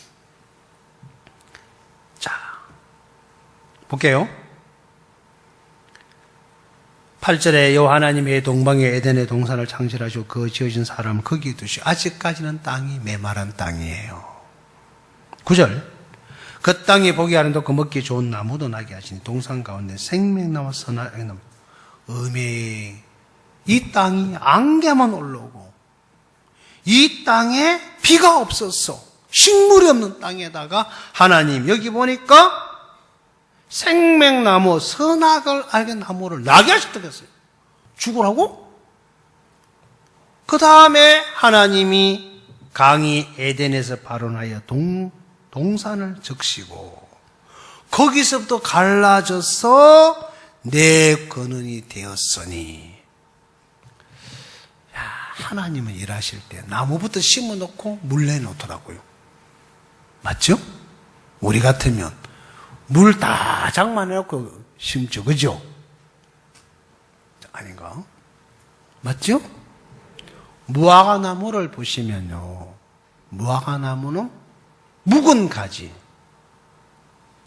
자, 볼게요. 8절에 여호와 하나님이 동방의 에덴의 동산을 창실하시고 그 지어진 사람을 거기에 두시고 아직까지는 땅이 메마른 땅이에요. 9절 그 땅이 보기 아름답고 먹기 좋은 나무도 나게 하시니 동산 가운데 생명나무 선악의 나무 이 땅이 안개만 올라오고 이 땅에 비가 없었어. 식물이 없는 땅에다가 하나님 여기 보니까 생명나무, 선악을 알게 나무를 나게 하셨다고 했어요. 죽으라고? 그 다음에 하나님이 강이 에덴에서 발원하여 동산을 적시고 거기서부터 갈라져서 내 근원이 되었으니. 야, 하나님은 일하실 때 나무부터 심어놓고 물 내놓더라고요. 맞죠? 우리 같으면 물 다 장만해놓고 심죠. 그죠? 아닌가? 맞죠? 무화과나무를 보시면요, 무화과나무는 묵은 가지,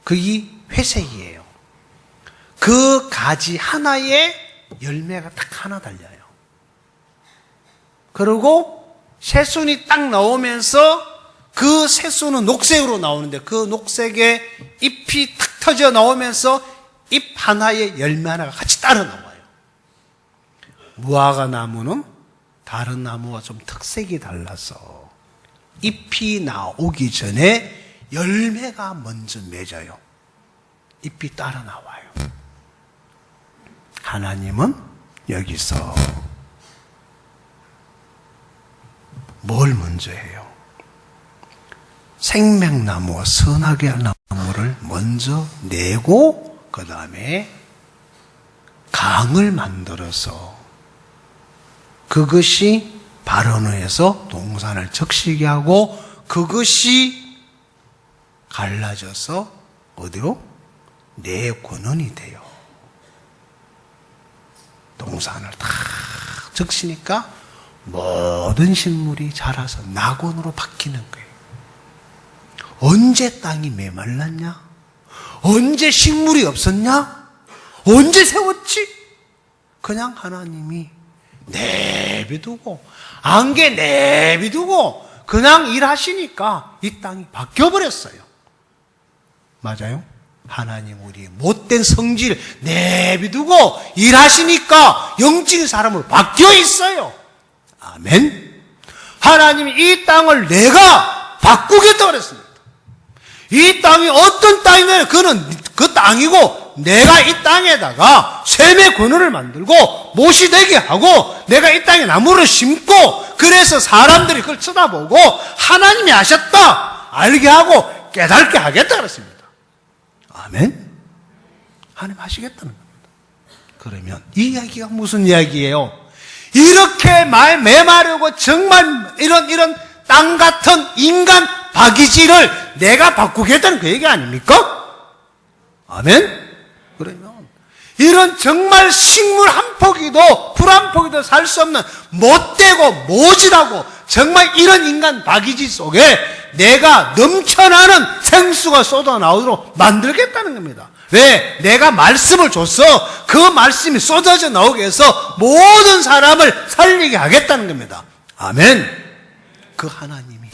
그게 회색이에요. 그 가지 하나에 열매가 딱 하나 달려요. 그리고 새순이 딱 나오면서 그 새순은 녹색으로 나오는데 그 녹색에 잎이 탁 터져 나오면서 잎 하나에 열매 하나가 같이 따라 나와요. 무화과나무는 다른 나무와 좀 특색이 달라서 잎이 나오기 전에 열매가 먼저 맺어요. 잎이 따라 나와요. 하나님은 여기서 뭘 먼저 해요? 생명나무와 선악의 나무를 먼저 내고 그 다음에 강을 만들어서 그것이 발원해서 동산을 적시게 하고 그것이 갈라져서 어디로? 내 근원이 돼요. 동산을 다 적시니까 모든 식물이 자라서 낙원으로 바뀌는 거예요. 언제 땅이 메말랐냐? 언제 식물이 없었냐? 언제 세웠지? 그냥 하나님이 내비두고 안개 내비두고 그냥 일하시니까 이 땅이 바뀌어버렸어요. 맞아요? 하나님 우리 못된 성질 내비두고 일하시니까 영적인 사람으로 바뀌어 있어요. 아멘. 하나님이 이 땅을 내가 바꾸겠다고 그랬습니다. 이 땅이 어떤 땅이면 그는 그 땅이고 내가 이 땅에다가 샘의 근원을 만들고 못이 되게 하고 내가 이 땅에 나무를 심고 그래서 사람들이 그걸 쳐다보고 하나님이 하셨다 알게 하고 깨닫게 하겠다 그랬습니다. 아멘. 하나님 하시겠다는 겁니다. 그러면 이 이야기가 무슨 이야기예요? 이렇게 메마르고 정말 이런 땅 같은 인간 바기지를 내가 바꾸겠다는 그 얘기 아닙니까? 아멘? 그러면 이런 정말 식물 한 포기도 풀 한 포기도 살 수 없는 못되고 모질하고 정말 이런 인간 바기지 속에 내가 넘쳐나는 생수가 쏟아나오도록 만들겠다는 겁니다. 왜? 내가 말씀을 줬어. 그 말씀이 쏟아져 나오게 해서 모든 사람을 살리게 하겠다는 겁니다. 아멘. 그 하나님이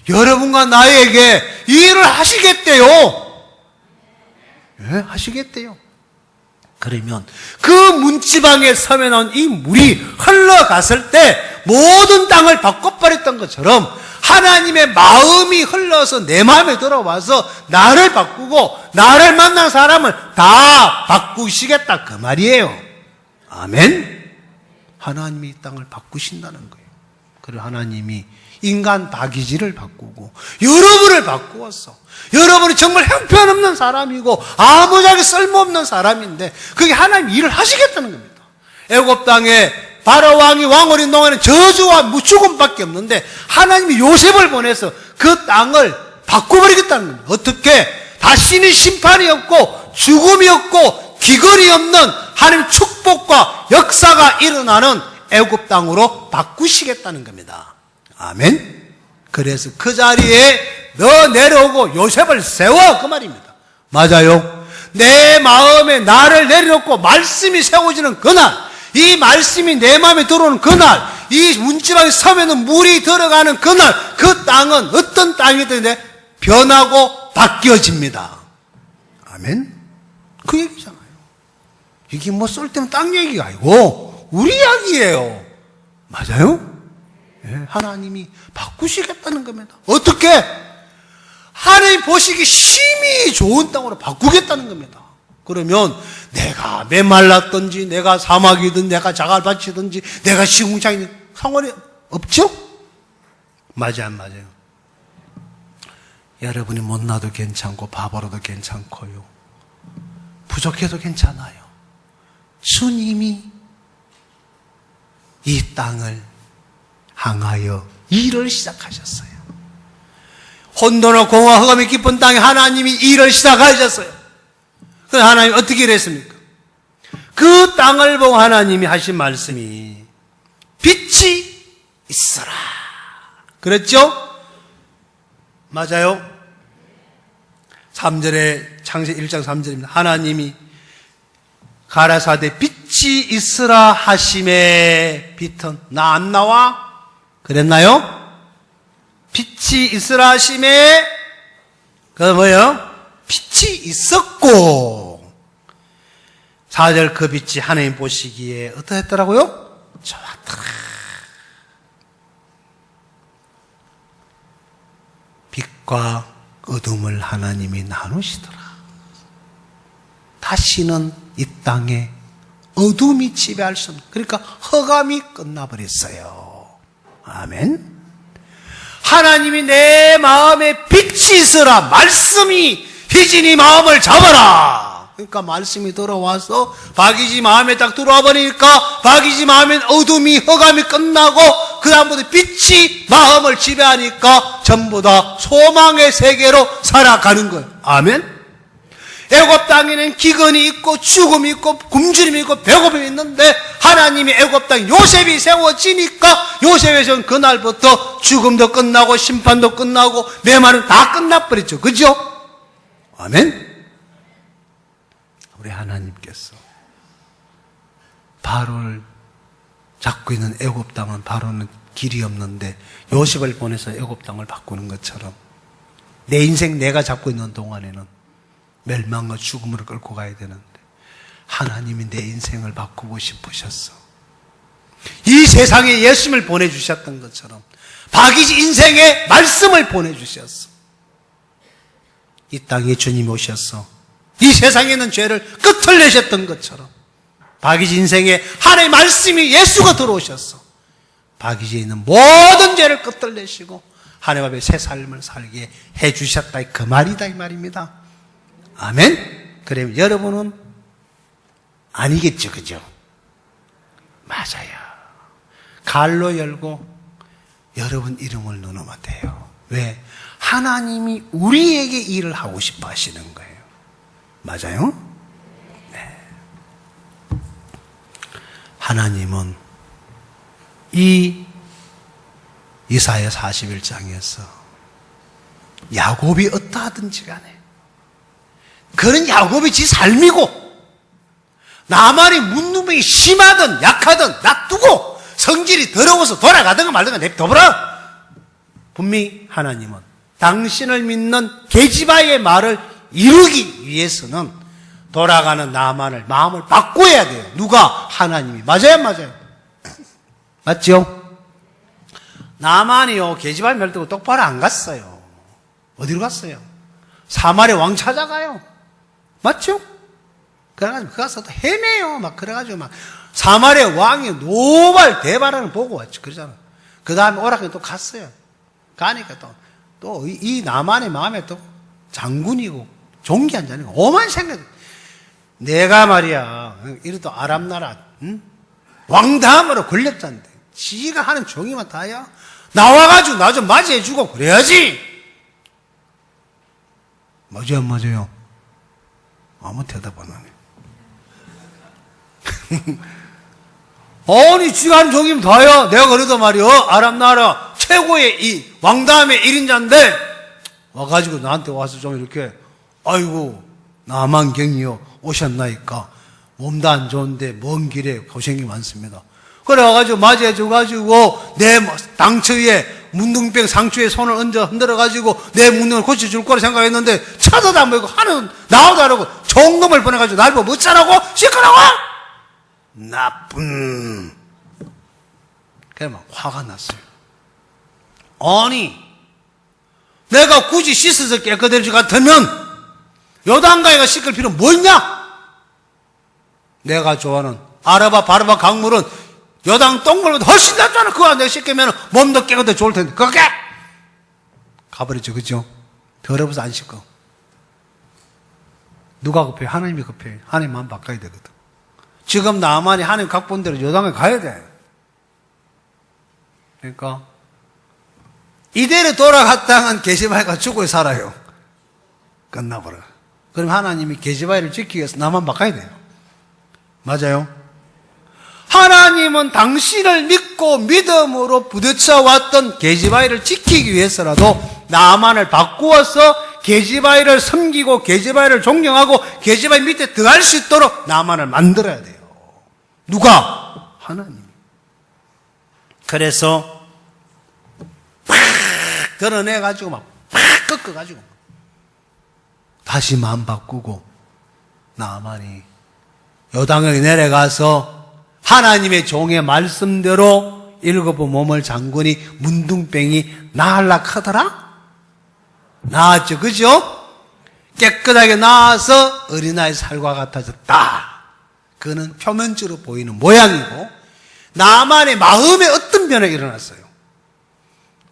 여러분과 나에게 이 일을 하시겠대요. 예, 하시겠대요. 그러면 그 문지방에 섬에 나온 이 물이 흘러갔을 때 모든 땅을 바꿔버렸던 것처럼 하나님의 마음이 흘러서 내 마음에 들어와서 나를 바꾸고 나를 만난 사람을 다 바꾸시겠다 그 말이에요. 아멘. 하나님이 이 땅을 바꾸신다는 거예요. 그리고 하나님이 인간 바기지를 바꾸고 여러분을 바꾸었어. 여러분이 정말 형편없는 사람이고 아무짝에 쓸모없는 사람인데 그게 하나님 일을 하시겠다는 겁니다. 애굽 땅에 바로 왕이 왕어린 동안에 저주와 죽음밖에 없는데 하나님이 요셉을 보내서 그 땅을 바꿔버리겠다는 겁니다. 어떻게? 다시는 심판이 없고 죽음이 없고 기근이 없는 하나님 축복과 역사가 일어나는 애굽 땅으로 바꾸시겠다는 겁니다. 아멘. 그래서 그 자리에 너 내려오고 요셉을 세워 그 말입니다. 맞아요. 내 마음에 나를 내려놓고 말씀이 세워지는 그날, 이 말씀이 내 마음에 들어오는 그날, 이 문지방의 섬에는 물이 들어가는 그날, 그 땅은 어떤 땅이든 변하고 바뀌어집니다. 아멘. 그 얘기잖아요. 이게 뭐 쓸데없는 땅 얘기가 아니고 우리 이야기예요. 맞아요? 하나님이 바꾸시겠다는 겁니다. 어떻게? 하나님 보시기 심히 좋은 땅으로 바꾸겠다는 겁니다. 그러면 내가 메말랐든지 내가 사막이든 내가 자갈밭이든지 내가 시궁창이든 상관이 없죠? 맞아요, 안 맞아요? 여러분이 못나도 괜찮고 바보로도 괜찮고요. 부족해도 괜찮아요. 주님이 이 땅을 향하여 일을 시작하셨어요. 혼돈과 공허와 흑암이 깊은 땅에 하나님이 일을 시작하셨어요. 그래서 하나님이 어떻게 이랬습니까? 그 땅을 보고 하나님이 하신 말씀이 빛이 있어라. 그랬죠? 맞아요? 3절에 창세기 1장 3절입니다. 하나님이 가라사대 빛이 있으라 하심에 빛은 나 안 나와? 그랬나요? 빛이 있으라 하심에 그 뭐예요? 빛이 있었고 4절 그 빛이 하나님 보시기에 어떠했더라고요? 좋았더라. 빛과 어둠을 하나님이 나누시더라. 다시는 이 땅에 어둠이 지배할 수 없는, 그러니까 흑암이 끝나버렸어요. 아멘. 하나님이 내 마음에 빛이 있으라. 말씀이 희진이 마음을 잡아라. 그러니까 말씀이 들어와서 박이지 마음에 딱 들어와 버리니까 박이지 마음엔 어둠이 흑암이 끝나고 그 다음부터 빛이 마음을 지배하니까 전부 다 소망의 세계로 살아가는 거예요. 아멘. 애굽 땅에는 기근이 있고 죽음이 있고 굶주림이 있고 배고픔이 있는데 하나님이 애굽 땅에 요셉이 세워지니까 요셉에서는 그날부터 죽음도 끝나고 심판도 끝나고 메마른 다 끝나버렸죠. 그죠? 아멘. 우리 하나님께서 바로를 잡고 있는 애굽 땅은 바로는 길이 없는데 요셉을 보내서 애굽 땅을 바꾸는 것처럼 내 인생 내가 잡고 있는 동안에는 멸망과 죽음으로 끌고 가야 되는데 하나님이 내 인생을 바꾸고 싶으셨어. 이 세상에 예수님을 보내주셨던 것처럼 박이지 인생에 말씀을 보내주셨어. 이 땅에 주님이 오셨어. 이 세상에 있는 죄를 끝을 내셨던 것처럼 박이지 인생에 하나님의 말씀이 예수가 들어오셨어. 박이지에 있는 모든 죄를 끝을 내시고 하나님 앞에 새 삶을 살게 해주셨다. 그 말이다 이 말입니다. 아멘? 그러면 여러분은 아니겠죠, 그죠? 맞아요. 갈로 열고 여러분 이름을 넣으면 돼요. 왜? 하나님이 우리에게 일을 하고 싶어 하시는 거예요. 맞아요? 네. 하나님은 이 이사야 41장에서 야곱이 어떠하든지 간에 그런 야곱이 지 삶이고 나만이 문둥병이 심하든 약하든 놔두고 성질이 더러워서 돌아가든가 말든가 냅둬버려. 분명히 하나님은 당신을 믿는 게지바의 말을 이루기 위해서는 돌아가는 나만을 마음을 바꿔야 돼요. 누가? 하나님이. 맞아요, 맞아요. 맞죠? 나만이요 게지바의 말 듣고 똑바로 안 갔어요. 어디로 갔어요? 사마리아 왕 찾아가요. 맞죠? 그래가지고 그 가서 또 헤매요. 막 그래가지고 막 사마리아 왕이 노발 대발하는 보고 왔죠. 그러잖아. 그 다음에 오락에 또 갔어요. 가니까 또 이 나만의 마음에 또 장군이고 종기한 자니까 오만 생각. 내가 말이야 이래도 아람 나라 왕다음으로 권력자인데 지가 하는 종이만 다야. 나와가지고 나 좀 맞이해주고 그래야지. 맞아요, 안 맞아요? 아무 대답 안 하네. 아니, 지가 하는 종이면 다야. 내가 그래도 말이야, 아람 나라 최고의 이 왕다음의 1인자인데, 와가지고 나한테 와서 좀 이렇게, 아이고, 남한경이요, 오셨나이까. 몸도 안 좋은데, 먼 길에 고생이 많습니다. 그래, 와가지고 맞이해줘가지고, 내 당처에 문둥병 상추에 손을 얹어 흔들어가지고 내 문둥을 고쳐줄 거라 생각했는데 쳐다도 안 보이고 하는 나오도 안 하고 종놈을 보내가지고 날 보고 어쩌라고? 시끄러워? 나쁜. 그래 막 화가 났어요. 아니, 내가 굳이 씻어서 깨끗해질 것 같으면 요단강이가 씻을 필요는 뭐냐? 내가 좋아하는 아라바 바라바 강물은 요단 똥물보다 훨씬 낫잖아. 그거 내가 씻으면 몸도 깨끗해 좋을 텐데 그게 가버리죠. 그죠? 더러워서 안 씻고. 누가 급해요? 하나님이 급해요. 하나님 마음 바꿔야 되거든. 지금 나만이 하나님 각본대로 요단에 가야 돼. 그러니까 이대로 돌아갔다간 게시바이가 죽고 살아요. 끝나버려. 그럼 하나님이 게시바이를 지키기 위해서 나만 바꿔야 돼요. 맞아요? 하나님은 당신을 믿고 믿음으로 부딪혀 왔던 게시바이를 지키기 위해서라도 나만을 바꾸어서 게시바이를 섬기고 게시바이를 존경하고 게시바이 밑에 들어갈 수 있도록 나만을 만들어야 돼요. 누가? 하나님. 그래서 팍 드러내가지고 막 꺾어가지고 다시 마음 바꾸고 나만이 요단강에 내려가서 하나님의 종의 말씀대로 일곱 몸을 잠그니 문둥병이 나으려 하더라? 나았죠. 그죠? 깨끗하게 나아서 어린아이 살과 같아졌다. 그는 표면적으로 보이는 모양이고 나만의 마음에 어떤 변화가 일어났어요.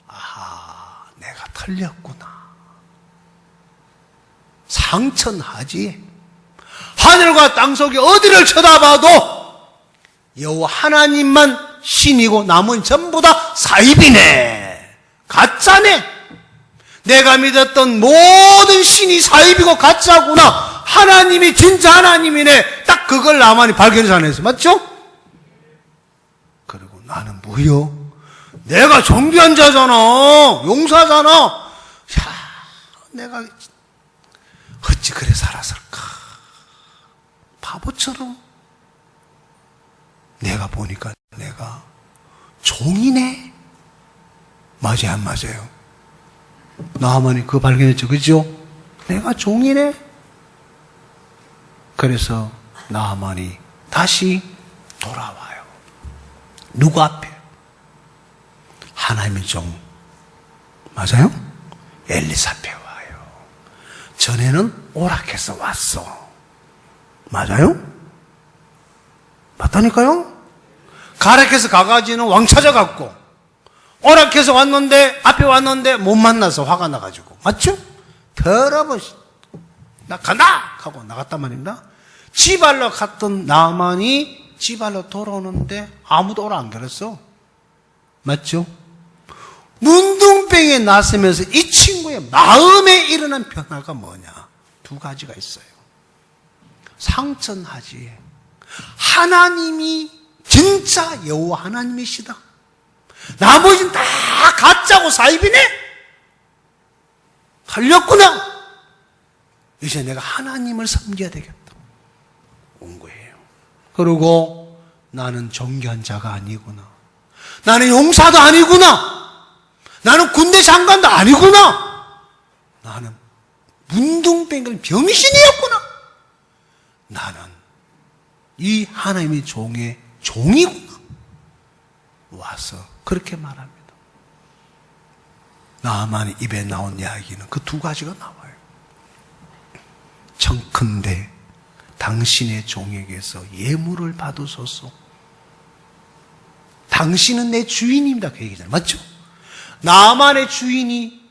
아하, 내가 틀렸구나. 상천하지. 하늘과 땅속에 어디를 쳐다봐도 여호와 하나님만 신이고 남은 전부 다 사입이네. 가짜네. 내가 믿었던 모든 신이 사입이고 가짜구나. 하나님이 진짜 하나님이네. 딱 그걸 나만이 발견해서 맞죠? 그리고 나는 뭐요? 내가 존귀한 자잖아. 용사잖아. 야, 내가 어찌 그래 살았을까? 바보처럼. 내가 보니까 내가 종이네. 맞아요, 안 맞아요? 나만이 그거 발견했죠, 그죠? 내가 종이네. 그래서 나만이 다시 돌아와요. 누구 앞에? 하나님의 종. 맞아요? 엘리사 앞에 와요. 전에는 오락해서 왔어. 맞아요? 맞다니까요? 가락해서 가가지는 왕 찾아갔고, 오락해서 왔는데, 앞에 왔는데 못 만나서 화가 나가지고. 맞죠? 더러워. 나 간다! 하고 나갔단 말입니다. 지발로 갔던 나만이 지발로 돌아오는데 아무도 오라 안 그랬어. 맞죠? 문둥병에 났으면서 이 친구의 마음에 일어난 변화가 뭐냐? 두 가지가 있어요. 상천하지. 하나님이 진짜 여호와 하나님이시다. 나머지는 다 가짜고 사입이네? 틀렸구나. 이제 내가 하나님을 섬겨야 되겠다. 온 거예요. 그리고 나는 존귀한 자가 아니구나. 나는 용사도 아니구나. 나는 군대 장관도 아니구나. 나는 문둥병을 병신이었구나. 나는 이 하나님의 종의 종이구나. 와서 그렇게 말합니다. 나만 입에 나온 이야기는 그 두 가지가 나와요. 청컨대 당신의 종에게서 예물을 받으소서. 당신은 내 주인입니다. 그 얘기잖아요. 맞죠? 나만의 주인이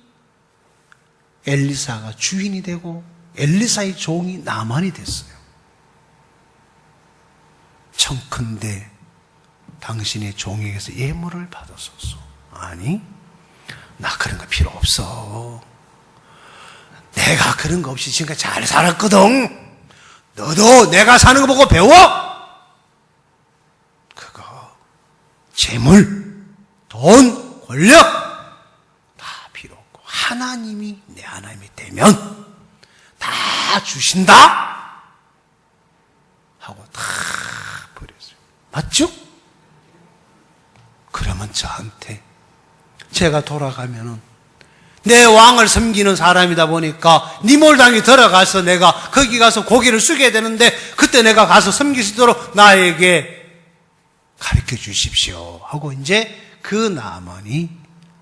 엘리사가 주인이 되고 엘리사의 종이 나만이 됐어요. 청컨대 당신의 종에게서 예물을 받으소서. 아니, 나 그런 거 필요 없어. 내가 그런 거 없이 지금까지 잘 살았거든. 너도 내가 사는 거 보고 배워. 그거 재물, 돈, 권력 다 필요 없고 하나님이 내 하나님이 되면 다 주신다 하고 다 버렸어요. 맞죠? 그러면 저한테 제가 돌아가면은 내 왕을 섬기는 사람이다 보니까 니몰당에 들어가서 내가 거기 가서 고개를 숙여야 되는데 그때 내가 가서 섬길 수 있도록 나에게 가르쳐 주십시오 하고 이제 그 나만이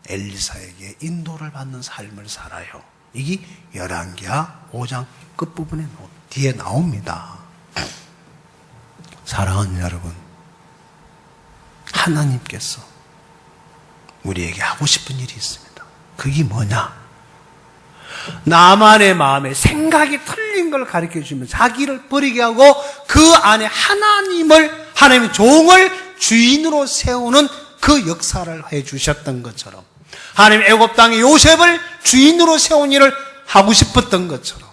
엘리사에게 인도를 받는 삶을 살아요. 이게 열왕기하 5장 끝부분에 뒤에 나옵니다. 사랑하는 여러분, 하나님께서 우리에게 하고 싶은 일이 있습니다. 그게 뭐냐? 나만의 마음에 생각이 틀린 걸 가르쳐 주면 자기를 버리게 하고 그 안에 하나님의 종을 주인으로 세우는 그 역사를 해 주셨던 것처럼, 하나님 애굽 땅에 요셉을 주인으로 세운 일을 하고 싶었던 것처럼,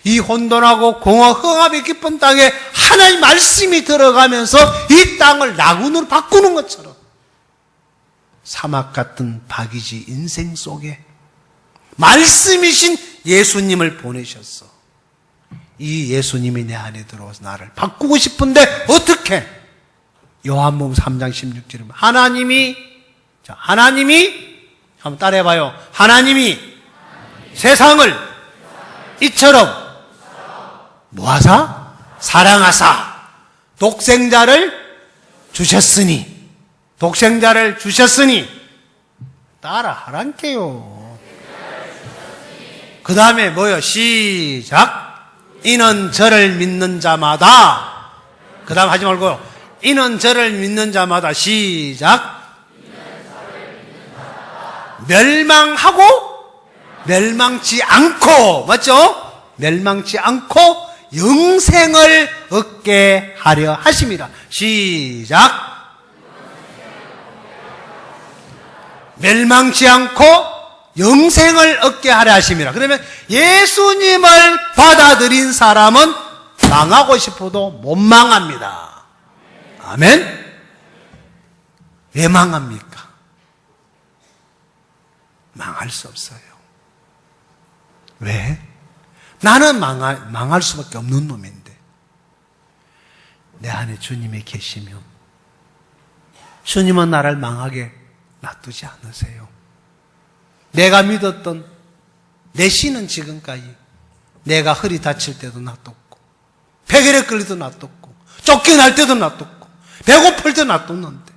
이 혼돈하고 공허 흥합이 깊은 땅에 하나님 말씀이 들어가면서 이 땅을 나군으로 바꾸는 것처럼, 사막 같은 박이지 인생 속에 말씀이신 예수님을 보내셨어. 이 예수님이 내 안에 들어와서 나를 바꾸고 싶은데 어떻게? 요한복음 3장 16절에 하나님이 한번 따라해봐요. 하나님이 세상을 이처럼 뭐하사? 사랑하사 독생자를 주셨으니 따라 하란께요. 그 다음에 뭐요? 시작. 이는 저를 믿는 자마다, 그 다음 하지 말고요. 이는 저를 믿는 자마다, 시작. 멸망하고 멸망치 않고, 맞죠? 멸망치 않고 영생을 얻게 하려 하심이라. 시작. 멸망치 않고 영생을 얻게 하려 하심이라. 그러면 예수님을 받아들인 사람은 망하고 싶어도 못 망합니다. 아멘? 왜 망합니까? 망할 수 없어요. 왜? 나는 망할 수밖에 없는 놈인데, 내 안에 주님이 계시면 주님은 나를 망하게 놔두지 않으세요. 내가 믿었던 내 신은 지금까지 내가 허리 다칠 때도 놔뒀고, 폐결에 끌리도 놔뒀고, 쫓겨날 때도 놔뒀고, 배고플 때 놔뒀는데,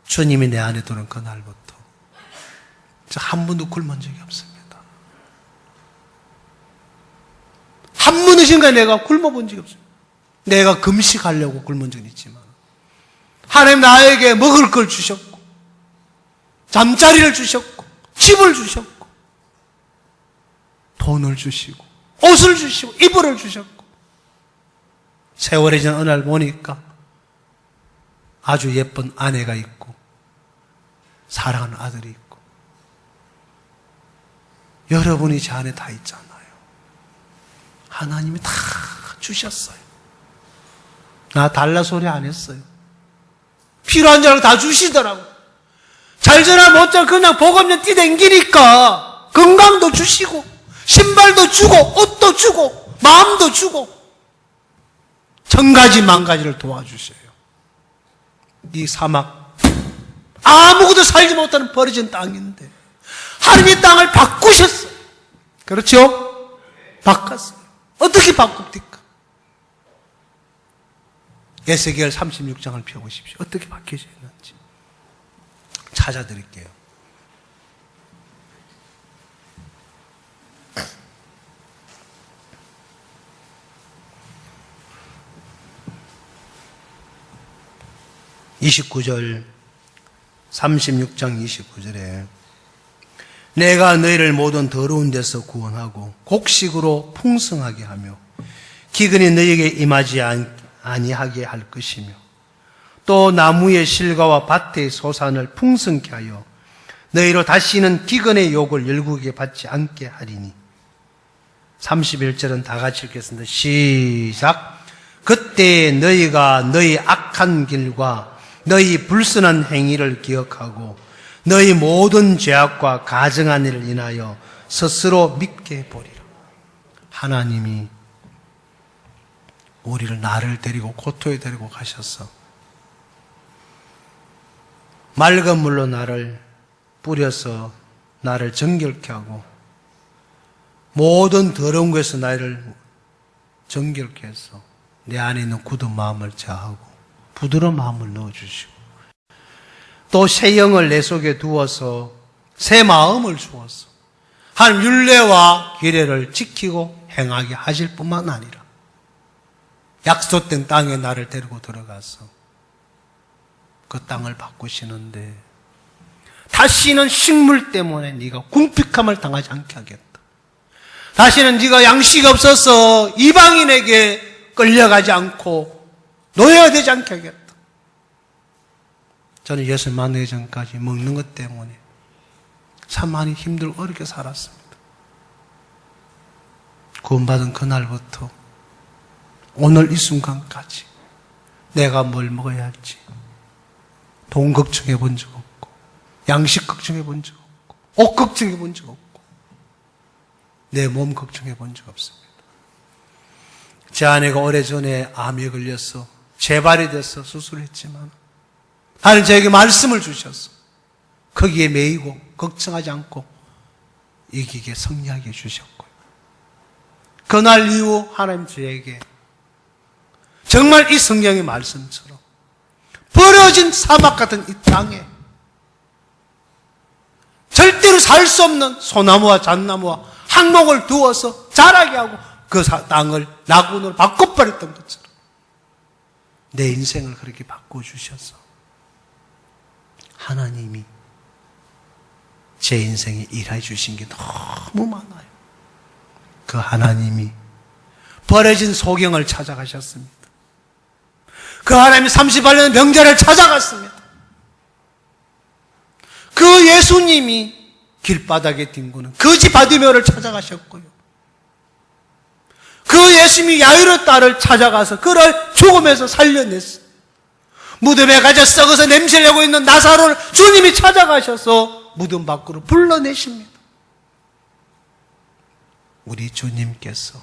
주님이 내 안에 들어온 그날부터 저 한 번도 굶은 적이 없습니다. 한 번의 순간 내가 굶어본 적이 없어요. 내가 금식하려고 굶은 적은 있지만 하나님 나에게 먹을 걸 주셨고, 잠자리를 주셨고, 집을 주셨고, 돈을 주시고, 옷을 주시고, 이불을 주셨고, 세월이 지난 어느 날 보니까 아주 예쁜 아내가 있고 사랑하는 아들이 있고, 여러분이 제 안에 다 있잖아요. 하나님이 다 주셨어요. 나 달라 소리 안 했어요. 필요한 자를 다 주시더라고. 잘 자나 못 자 그냥 복음전 뛰댕기니까 건강도 주시고, 신발도 주고, 옷도 주고, 마음도 주고, 천가지 만가지를 도와주셔요. 이 사막, 아무것도 살지 못하는 버려진 땅인데 하나님이 땅을 바꾸셨어요. 그렇죠? 바꿨어요. 어떻게 바꿉니까? 에스겔 36장을 펴보십시오. 어떻게 바뀌어져 있는지 찾아드릴게요. (29절) 36장 29절에 내가 너희를 모든 더러운 데서 구원하고 곡식으로 풍성하게 하며 기근이 너희에게 임하지 아니하게 할 것이며 또 나무의 실과와 밭의 소산을 풍성케 하여 너희로 다시는 기근의 욕을 열국에 받지 않게 하리니. 31절은 다 같이 읽겠습니다. 시작. 그때 너희가 너희 악한 길과 너희 불순한 행위를 기억하고 너희 모든 죄악과 가증한 일을 인하여 스스로 믿게 보리라. 하나님이 우리를 나를 데리고 고토에 데리고 가셔서 맑은 물로 나를 뿌려서 나를 정결케 하고 모든 더러운 것에서 나를 정결케 해서 내 안에 있는 굳은 마음을 제하고 부드러운 마음을 넣어주시고 또 새 영을 내 속에 두어서 새 마음을 주어서 하나님 율례와 규례를 지키고 행하게 하실 뿐만 아니라 약속된 땅에 나를 데리고 들어가서 그 땅을 바꾸시는데 다시는 식물 때문에 네가 궁핍함을 당하지 않게 하겠다. 다시는 네가 양식이 없어서 이방인에게 끌려가지 않고 노예가 되지 않게 하겠다. 저는 예수 만나기 전까지 먹는 것 때문에 참 많이 힘들고 어렵게 살았습니다. 구원받은 그날부터 오늘 이 순간까지 내가 뭘 먹어야 할지 돈 걱정해 본 적 없고 양식 걱정해 본 적 없고 옷 걱정해 본 적 없고 내 몸 걱정해 본 적 없습니다. 제 아내가 오래전에 암에 걸려서 재발이 돼서 수술했지만 하나님 저에게 말씀을 주셔서 거기에 매이고 걱정하지 않고 이기게 승리하게 해주셨고요. 그날 이후 하나님 저에게 정말 이 성경의 말씀처럼 버려진 사막 같은 이 땅에 절대로 살 수 없는 소나무와 잣나무와 항목을 두어서 자라게 하고 그 땅을 나군으로 바꿔버렸던 것처럼 내 인생을 그렇게 바꿔주셔서 하나님이 제 인생에 일해 주신 게 너무 많아요. 그 하나님이 버려진 소경을 찾아가셨습니다. 그 하나님이 38년 병자를 찾아갔습니다. 그 예수님이 길바닥에 뒹구는 거지 바디메오를 찾아가셨고요. 그 예수님이 야이로 딸을 찾아가서 그를 죽음에서 살려냈어요. 무덤에 가져 썩어서 냄새를 내고 있는 나사로를 주님이 찾아가셔서 무덤 밖으로 불러내십니다. 우리 주님께서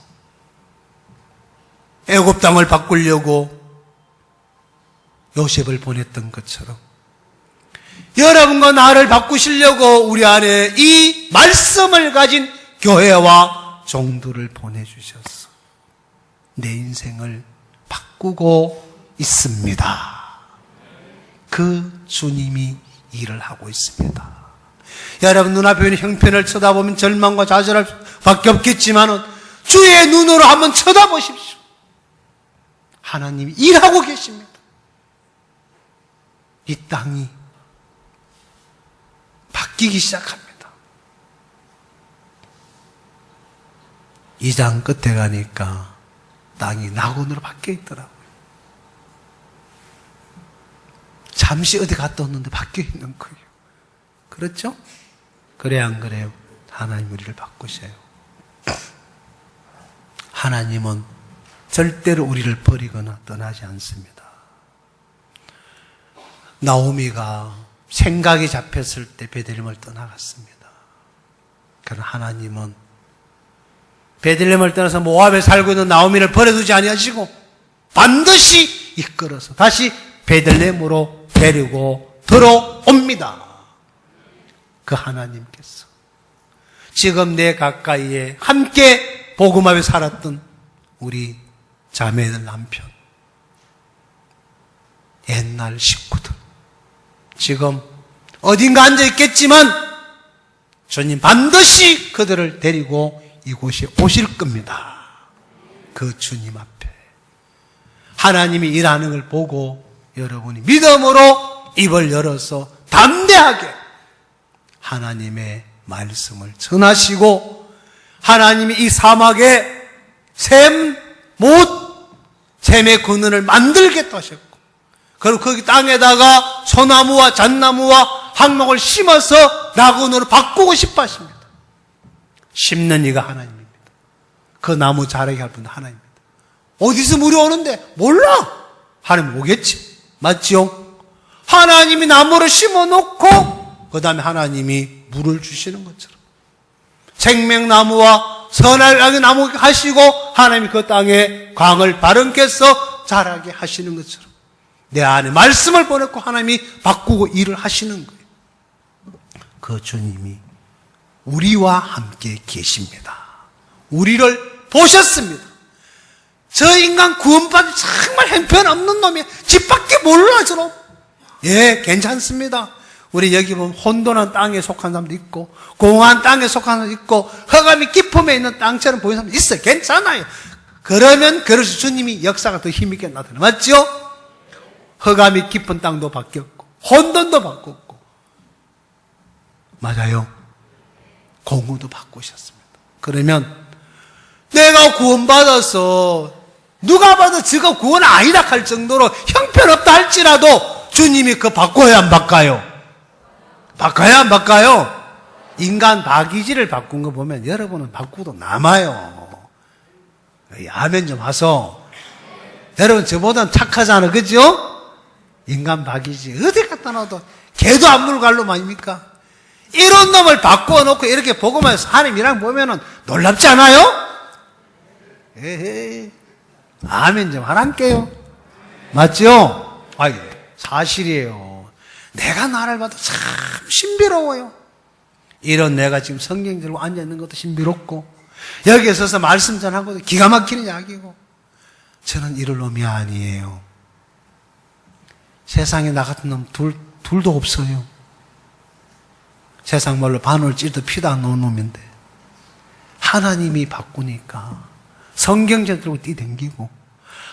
애굽 땅을 바꾸려고 요셉을 보냈던 것처럼 여러분과 나를 바꾸시려고 우리 안에 이 말씀을 가진 교회와 종들을 보내주셔서 내 인생을 바꾸고 있습니다. 그 주님이 일을 하고 있습니다. 여러분 눈앞에 있는 형편을 쳐다보면 절망과 좌절할 밖에 없겠지만 주의 눈으로 한번 쳐다보십시오. 하나님이 일하고 계십니다. 이 땅이 바뀌기 시작합니다. 2장 끝에 가니까 땅이 낙원으로 바뀌어 있더라고요. 잠시 어디 갔다 왔는데 바뀌어 있는 거예요. 그렇죠? 그래 안 그래요? 하나님 우리를 바꾸셔요. 하나님은 절대로 우리를 버리거나 떠나지 않습니다. 나오미가 생각이 잡혔을 때 베들레헴을 떠나갔습니다. 그러나 하나님은 베들레헴을 떠나서 모압에 살고 있는 나오미를 버려두지 아니하시고 반드시 이끌어서 다시 베들레헴으로 데리고 들어옵니다. 그 하나님께서 지금 내 가까이에 함께 복음 앞에 살았던 우리 자매들 남편, 옛날 식구들 지금 어딘가 앉아 있겠지만 주님 반드시 그들을 데리고 이곳에 오실 겁니다. 그 주님 앞에 하나님이 일하는 걸 보고 여러분이 믿음으로 입을 열어서 담대하게 하나님의 말씀을 전하시고 하나님이 이 사막에 샘의 근원을 만들겠다 하셨고 그리고 거기 땅에다가 소나무와 잣나무와 항목을 심어서 낙원으로 바꾸고 싶어 하십니다. 심는 이가 하나님입니다. 그 나무 자라게 할 분은 하나님입니다. 어디서 물이 오는데? 몰라. 하나님 오겠지. 맞지요? 하나님이 나무를 심어놓고 그 다음에 하나님이 물을 주시는 것처럼 생명나무와 선악의 나무 하시고 하나님이 그 땅에 광을 바른께서 자라게 하시는 것처럼 내 안에 말씀을 보냈고 하나님이 바꾸고 일을 하시는 거예요. 그 주님이 우리와 함께 계십니다. 우리를 보셨습니다. 저 인간 구원받은 정말 형편없는 놈이야. 집 밖에 몰라 저놈. 예, 괜찮습니다. 우리 여기 보면 혼돈한 땅에 속한 사람도 있고 공허한 땅에 속한 사람도 있고 흑암이 깊음에 있는 땅처럼 보이는 사람도 있어요. 괜찮아요. 그러면 그래서 주님이 역사가 더 힘있게 나타나. 맞죠? 흑암이 깊은 땅도 바뀌었고 혼돈도 바꿨고 맞아요. 공허도 바꾸셨습니다. 그러면 내가 구원받아서 누가 봐도 저거 구원 아니다 할 정도로 형편없다 할지라도 주님이 그거 바꿔야 안 바꿔요? 바꿔야 안 바꿔요? 인간 박이지를 바꾼 거 보면 여러분은 바꾸도 남아요. 아멘 좀 하소. 여러분 저보다는 착하잖아. 그죠? 인간 박이지 어디 갖다 놔도 개도 안 물갈로 말입니까? 이런 놈을 바꿔놓고 이렇게 보고만 하나님이랑 보면은 놀랍지 않아요? 에헤이. 아멘 좀 하란께요. 맞죠? 아, 사실이에요. 내가 나를 봐도 참 신비로워요. 이런 내가 지금 성경 들고 앉아있는 것도 신비롭고 여기에 서서 말씀 전한 것도 기가 막히는 이야기고 저는 이럴 놈이 아니에요. 세상에 나 같은 놈 둘도 없어요. 세상 말로 바늘 찔도 피도 안 나온 놈인데 하나님이 바꾸니까 성경책 들고 뛰댕기고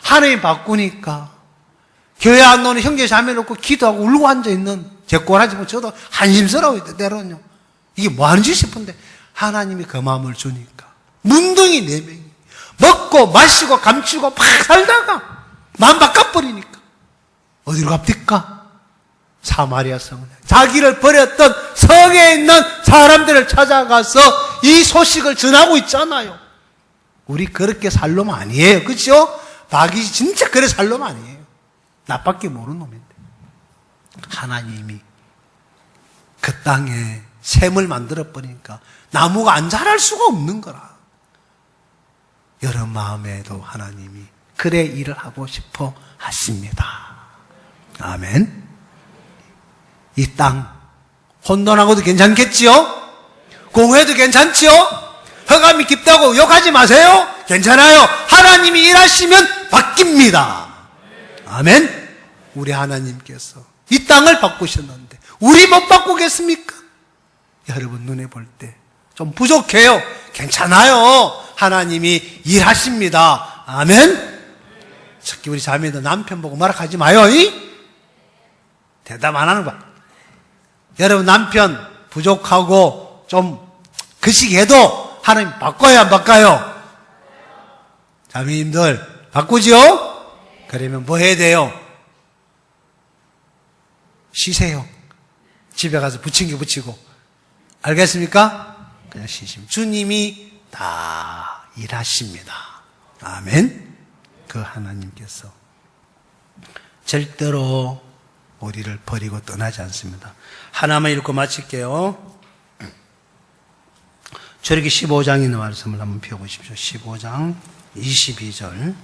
하나님 바꾸니까 교회 안 오는 형제 자매 놓고 기도하고 울고 앉아있는 제 꼬라지 보면 저도 한심스러워요. 때로는요. 이게 뭐하는지 싶은데 하나님이 그 마음을 주니까 문둥이 4명이 먹고 마시고 감추고 막 살다가 마음 바꿔버리니까 어디로 갑니까? 사마리아 성을 자기를 버렸던 성에 있는 사람들을 찾아가서 이 소식을 전하고 있잖아요. 우리 그렇게 살 놈 아니에요. 그렇죠? 박이 진짜 그래 살 놈 아니에요. 나밖에 모르는 놈인데 하나님이 그 땅에 샘을 만들어 버리니까 나무가 안 자랄 수가 없는 거라. 여러분 마음에도 하나님이 그래 일을 하고 싶어 하십니다. 아멘. 이 땅 혼돈하고도 괜찮겠지요? 공회도 괜찮지요? 흑암이 깊다고 욕하지 마세요. 괜찮아요. 하나님이 일하시면 바뀝니다. 아멘. 우리 하나님께서 이 땅을 바꾸셨는데 우리 못 바꾸겠습니까? 여러분 눈에 볼 때 좀 부족해요. 괜찮아요. 하나님이 일하십니다. 아멘. 특히 우리 자매들 남편 보고 말하지 마요. 대답 안 하는 거야. 여러분 남편 부족하고 좀 그시기해도 하나님 바꿔야 안 바꿔요? 자매님들 바꾸죠? 그러면 뭐 해야 돼요? 쉬세요. 집에 가서 부침개 부치고. 알겠습니까? 그냥 쉬시면 주님이 다 일하십니다. 아멘. 그 하나님께서 절대로 우리를 버리고 떠나지 않습니다. 하나만 읽고 마칠게요. 출애굽기 15장에 있는 말씀을 한번 펴보십시오. 15장 22절.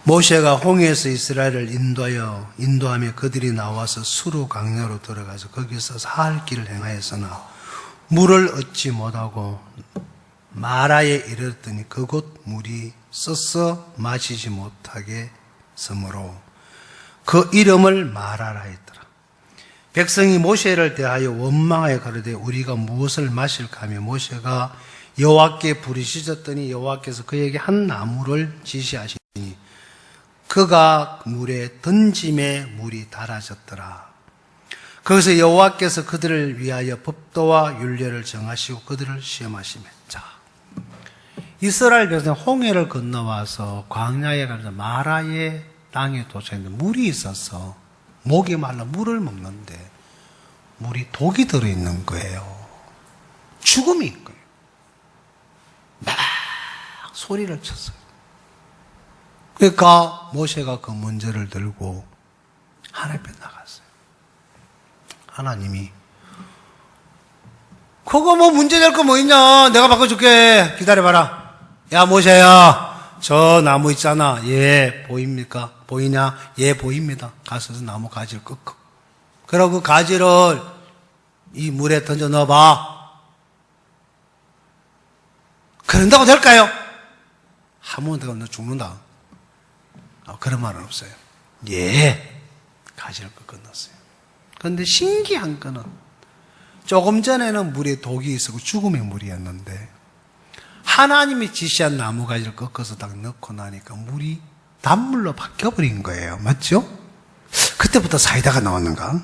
모세가 홍해에서 이스라엘을 인도하며 그들이 나와서 수르 강야로 들어가서 거기서 사흘 길을 행하였으나 물을 얻지 못하고 마라에 이르렀더니 그곳 물이 써서 마시지 못하게 섬으로 그 이름을 마라라 했더라. 백성이 모세를 대하여 원망하여 가로되 우리가 무엇을 마실까 하며 모세가 여호와께 부르짖었더니 여호와께서 그에게 한 나무를 지시하시니 그가 물에 던짐에 물이 달아졌더라. 거기서 여호와께서 그들을 위하여 법도와 율례를 정하시고 그들을 시험하시며 자, 이스라엘 백성이 홍해를 건너와서 광야에 가서 마라의 땅에 도착했는데 물이 있어서 목이 말라 물을 먹는데 물이 독이 들어있는 거예요. 죽음이 있고요. 막 소리를 쳤어요. 그러니까 모세가 그 문제를 들고 하나님 앞에 나갔어요. 하나님이 그거 뭐 문제 될 거 뭐 있냐? 내가 바꿔줄게. 기다려봐라. 야 모세야, 저 나무 있잖아. 예, 보입니까? 보이냐? 예, 보입니다. 가서 나무 가지를 꺾어. 그리고 그 가지를 이 물에 던져 넣어봐. 그런다고 될까요? 한 번 더 너 죽는다. 그런 말은 없어요. 예, 가지를 꺾어 넣었어요. 그런데 신기한 거는 조금 전에는 물에 독이 있었고 죽음의 물이었는데 하나님이 지시한 나무 가지를 꺾어서 딱 넣고 나니까 물이 단물로 바뀌어버린 거예요. 맞죠? 그때부터 사이다가 나왔는가?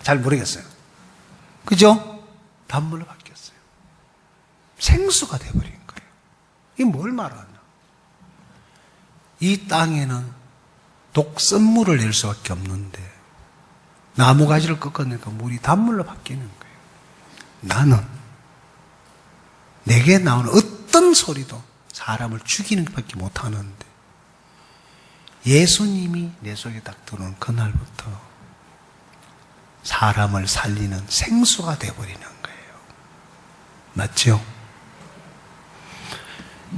잘 모르겠어요. 그죠? 단물로 바뀌었어요. 생수가 돼버린 거예요. 이게 뭘 말하냐? 이 땅에는 독성물을 낼 수밖에 없는데 나무 가지를 꺾어내니까 물이 단물로 바뀌는 거예요. 나는 내게 나오는 어떤 소리도 사람을 죽이는 것밖에 못하는데 예수님이 내 속에 딱 들어오는 그날부터 사람을 살리는 생수가 되어버리는 거예요. 맞죠?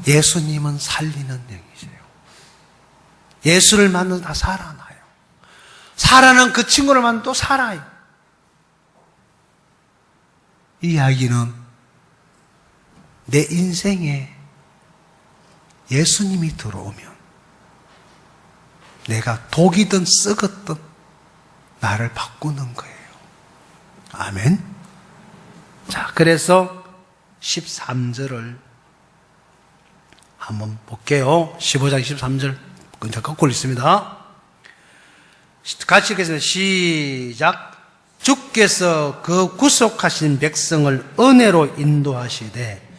예수님은 살리는 영이세요. 예수를 만나면 다 살아나요. 살아난 그 친구를 만나면 또 살아요. 이 이야기는 내 인생에 예수님이 들어오면 내가 독이든 썩었든 나를 바꾸는 거예요. 아멘. 자, 그래서 13절을 한번 볼게요. 15장 13절. 그건 거꾸로 있습니다. 같이 읽겠습니다. 시작. 주께서 그 구속하신 백성을 은혜로 인도하시되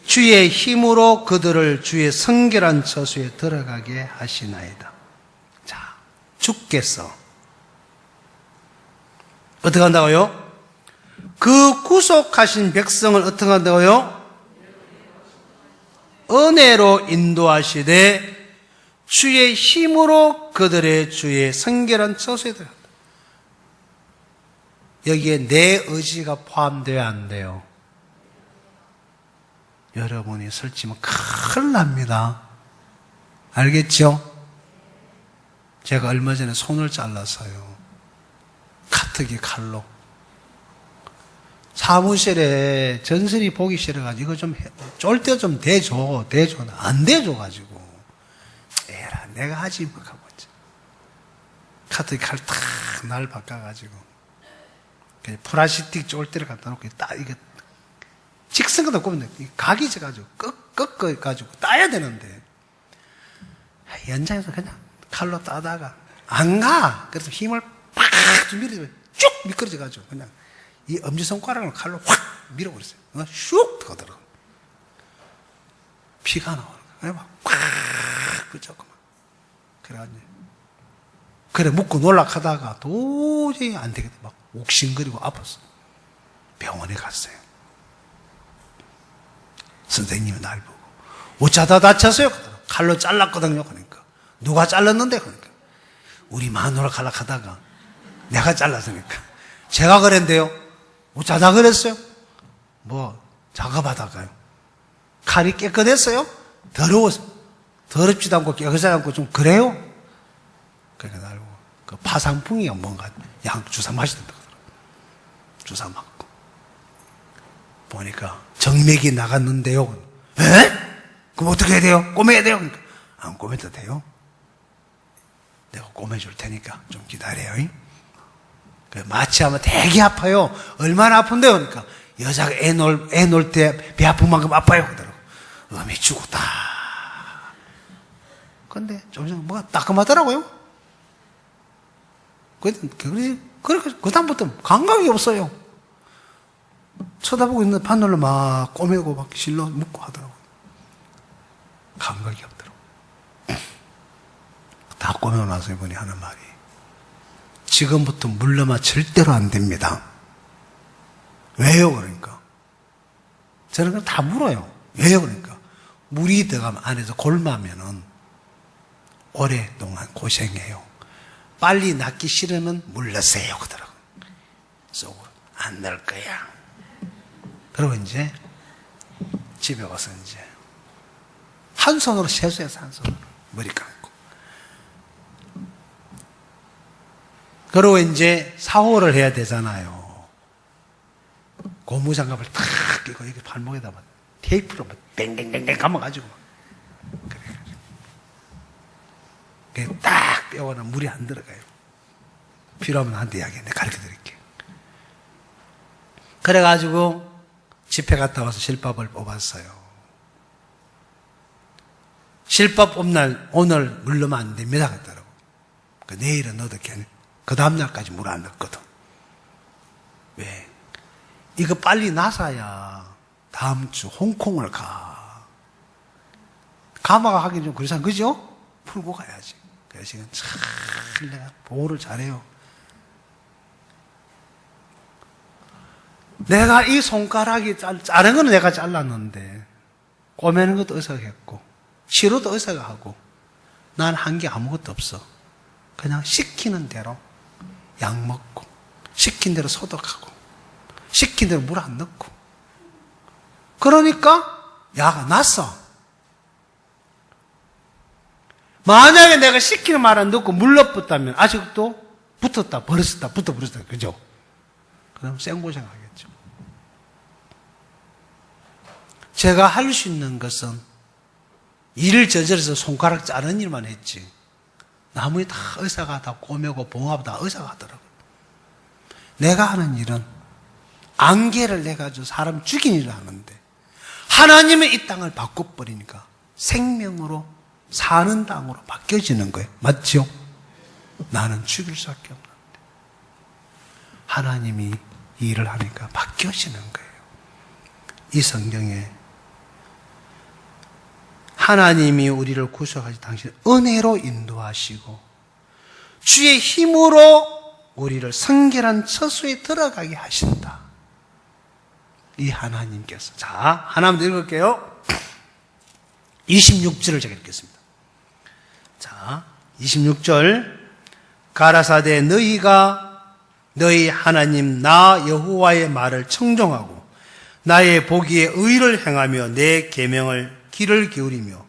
주의 힘으로 그들을 주의 성결한 처소에 들어가게 하시나이다. 자, 주께서 어떻게 한다고요? 그 구속하신 백성을 어떻게 한다고요? 은혜로 인도하시되 주의 힘으로 그들의 주의 성결한 처소에 들어간다. 여기에 내 의지가 포함되어야 안 돼요. 여러분이 설치면 큰일 납니다. 알겠죠? 제가 얼마 전에 손을 잘랐어요. 카트기 칼로. 사무실에 전설이 보기 싫어가지고 이거 좀 쫄 때 좀 대줘. 안 대줘가지고 에라 내가 하지 뭐 하고 있지. 카트기 칼 탁 날 바꿔가지고 그냥 플라스틱 쫄대를 갖다 놓고 딱 이게 직선거도 꼽는데 각이 져가지고 꺾어가지고 따야 되는데 연장에서 그냥 칼로 따다가 안 가. 그래서 힘을 팍 밀어주면 쭉 미끄러져가지고 그냥 이 엄지손가락을 칼로 확 밀어버렸어요. 슉 들어가더라고. 피가 나오는 거야. 막팍 그쳤고 막. 그래가지고 그래 묶고 놀락하다가 도저히 안 되겠다. 막 옥신거리고 아팠어. 병원에 갔어요. 선생님이 날 보고 어쩌다 다쳤어요? 칼로 잘랐거든요. 그러니까 누가 잘랐는데? 그러니까 우리 마누라 갈락하다가 내가 잘랐으니까 제가 그랬는데요. 어쩌다 그랬어요? 뭐 작업하다가요. 칼이 깨끗했어요? 더러워서 더럽지도 않고 깨끗하지 않고 좀 그래요? 그러니까 날 보고 그 파상풍이가 뭔가 양 주사 마시던다 그러더라고요. 주사 맞고 보니까 정맥이 나갔는데요. 에? 그럼 어떻게 해야 돼요? 꼬매야 돼요? 그러니까 안 꼬매도 돼요. 내가 꼬매줄 테니까 좀 기다려요. 마취하면 되게 아파요. 얼마나 아픈데요? 그러니까 여자가 애 놓을 때 배 아픈 만큼 아파요. 그러더라고. 음이 죽었다. 근데 좀 뭐가 따끔하더라고요. 그다음부터 감각이 없어요. 쳐다보고 있는 바늘로 막 꼬매고 막 실로 묶고 하더라고요. 감각이 없더라고요. 다 꼬매고 나서 이분이 하는 말이 지금부터 물러면 절대로 안 됩니다. 왜요? 그러니까 저는 그냥 다 물어요. 왜요? 그러니까 물이 들어가면 안에서 골마면은 오랫동안 고생해요. 빨리 낫기 싫으면 물 넣으세요 그러더라고. 속으로 안 넣을 거야. 그리고 이제 집에 와서 이제 한 손으로 세수해서 한 손으로 머리 감고, 그리고 이제 샤워를 해야 되잖아요. 고무장갑을 탁 끼고 이렇게 발목에다 막 테이프로 막 땡땡땡땡 감아가지고 그래 딱 빼고는 물이 안 들어가요. 필요하면 나한테 이야기해. 내가 가르쳐 드릴게요. 그래가지고 집회 갔다 와서 실밥을 뽑았어요. 실밥 뽑날 오늘 물 넣으면 안 됩니다 그랬더라고. 내일은 넣어도 괜찮아. 그 다음날까지 물 안 넣었거든. 왜? 이거 빨리 나서야 다음 주 홍콩을 가. 가마가 하긴 좀 그렇잖아. 그죠? 풀고 가야지. 그래서 지금 참 내가 보호를 잘해요. 내가 이 손가락이 자른 거는 내가 잘랐는데 꼬매는 것도 의사가 했고 치료도 의사가 하고 난 한 게 아무것도 없어. 그냥 시키는 대로 약 먹고 시킨 대로 소독하고 시킨 대로 물 안 넣고 그러니까 야가 났어. 만약에 내가 시키는 말 안 듣고 물 넣었다면 아직도 붙었다 버렸다 붙어 버렸다 그죠? 그럼 생고생 하겠죠. 제가 할 수 있는 것은 일을 저질러서 손가락 자르는 일만 했지. 나머지 다 의사가 다 꼬매고 봉합 다 의사가 하더라고요. 내가 하는 일은 안개를 내가지고 사람 죽인 일을 하는데 하나님은 이 땅을 바꿔버리니까 생명으로 사는 땅으로 바뀌어지는 거예요. 맞죠? 나는 죽일 수밖에 없는데 하나님이 이 일을 하니까 바뀌어지는 거예요. 이 성경에 하나님이 우리를 구속하시 당신 은혜로 인도하시고 주의 힘으로 우리를 성결한 처소에 들어가게 하신다. 이 하나님께서 자 하나만 더 읽을게요. 26절을 제가 읽겠습니다. 자 26절 가라사대 너희가 너희 하나님 나 여호와의 말을 청종하고 나의 보기에 의를 행하며 내 계명을 귀를 기울이며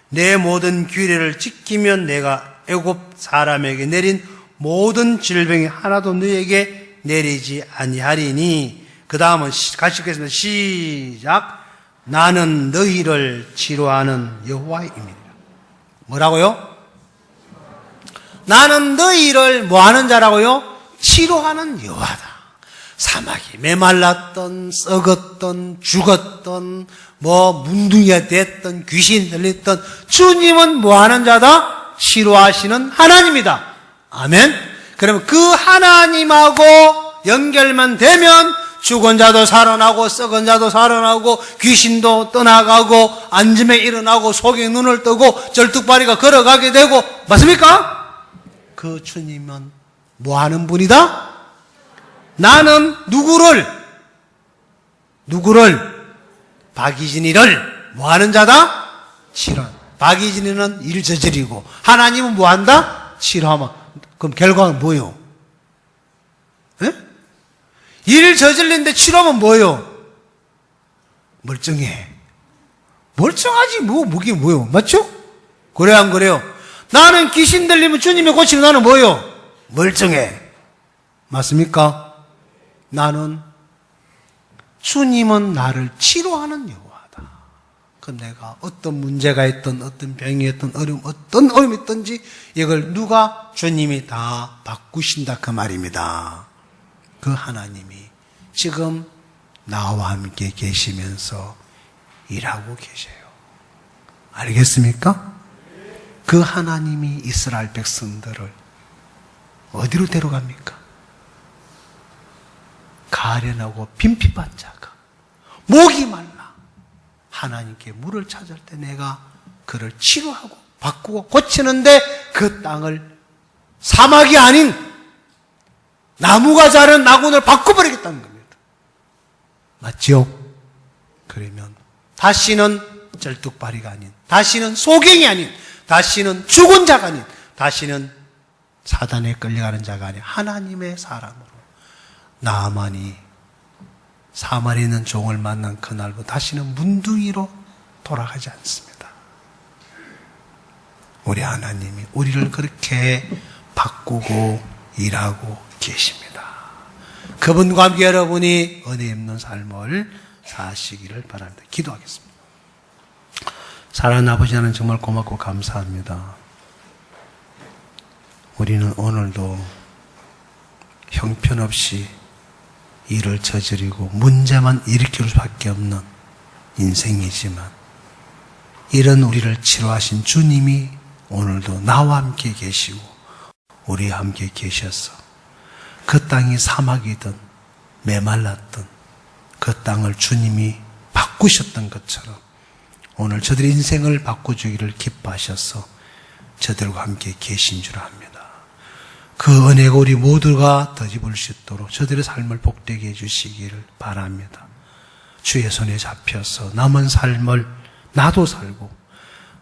내 모든 규례를 지키면 내가 애굽 사람에게 내린 모든 질병이 하나도 너희에게 내리지 아니하리니. 그 다음은 같이 읽겠습니다. 시작. 나는 너희를 치료하는 여호와이니라. 뭐라고요? 나는 너희를 뭐하는 자라고요? 치료하는 여호와다. 사막이 메말랐던 썩었던 죽었던 문둥이가 됐던 귀신 들렸던 주님은 뭐하는 자다? 치료하시는 하나님이다. 아멘. 그러면 그 하나님하고 연결만 되면 죽은 자도 살아나고 썩은 자도 살아나고 귀신도 떠나가고 앉음에 일어나고 속에 눈을 뜨고 절뚝발이가 걸어가게 되고 맞습니까? 그 주님은 뭐하는 분이다? 나는 누구를 박이진이를 뭐하는 자다? 치료한. 박이진이는 일 저지르고 하나님은 뭐한다? 치료하면 그럼 결과는 뭐예요? 에? 일 저질린데 치료하면 뭐예요? 멀쩡해. 멀쩡하지 그게 뭐예요? 맞죠? 그래요 안 그래요? 나는 귀신 들리면 주님이 고치면 나는 뭐예요? 멀쩡해. 맞습니까? 나는 주님은 나를 치료하는 여호와다. 그럼 내가 어떤 문제가 있든 어떤 병이 있든 어떤 어려움이 있든지 이걸 누가? 주님이 다 바꾸신다 그 말입니다. 그 하나님이 지금 나와 함께 계시면서 일하고 계세요. 알겠습니까? 그 하나님이 이스라엘 백성들을 어디로 데려갑니까? 가련하고 빈핍한 자가 목이 말라 하나님께 물을 찾을 때 내가 그를 치료하고 바꾸고 고치는데 그 땅을 사막이 아닌 나무가 자른 낙원을 바꿔버리겠다는 겁니다. 맞죠? 그러면 다시는 쩔뚝발이가 아닌, 다시는 소경이 아닌, 다시는 죽은 자가 아닌, 다시는 사단에 끌려가는 자가 아닌 하나님의 사람으로 나아만이 사마리에 있는 종을 만난 그날부터 다시는 문둥이로 돌아가지 않습니다. 우리 하나님이 우리를 그렇게 바꾸고 일하고 계십니다. 그분과 함께 여러분이 은혜 있는 삶을 사시기를 바랍니다. 기도하겠습니다. 사랑하는 아버지 하나님 정말 고맙고 감사합니다. 우리는 오늘도 형편없이 일을 저지르고 문제만 일으킬 수밖에 없는 인생이지만 이런 우리를 치료하신 주님이 오늘도 나와 함께 계시고 우리와 함께 계셔서 그 땅이 사막이든 메말랐든 그 땅을 주님이 바꾸셨던 것처럼 오늘 저들의 인생을 바꿔주기를 기뻐하셔서 저들과 함께 계신 줄 압니다. 그 은혜가 우리 모두가 덧입을 수 있도록 저들의 삶을 복되게 해주시기를 바랍니다. 주의 손에 잡혀서 남은 삶을 나도 살고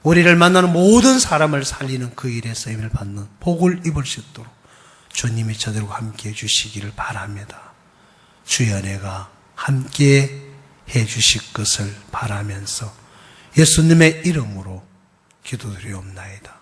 우리를 만나는 모든 사람을 살리는 그 일에 쓰임을 받는 복을 입을 수 있도록 주님이 저들과 함께 해주시기를 바랍니다. 주의 은혜가 함께 해주실 것을 바라면서 예수님의 이름으로 기도드리옵나이다.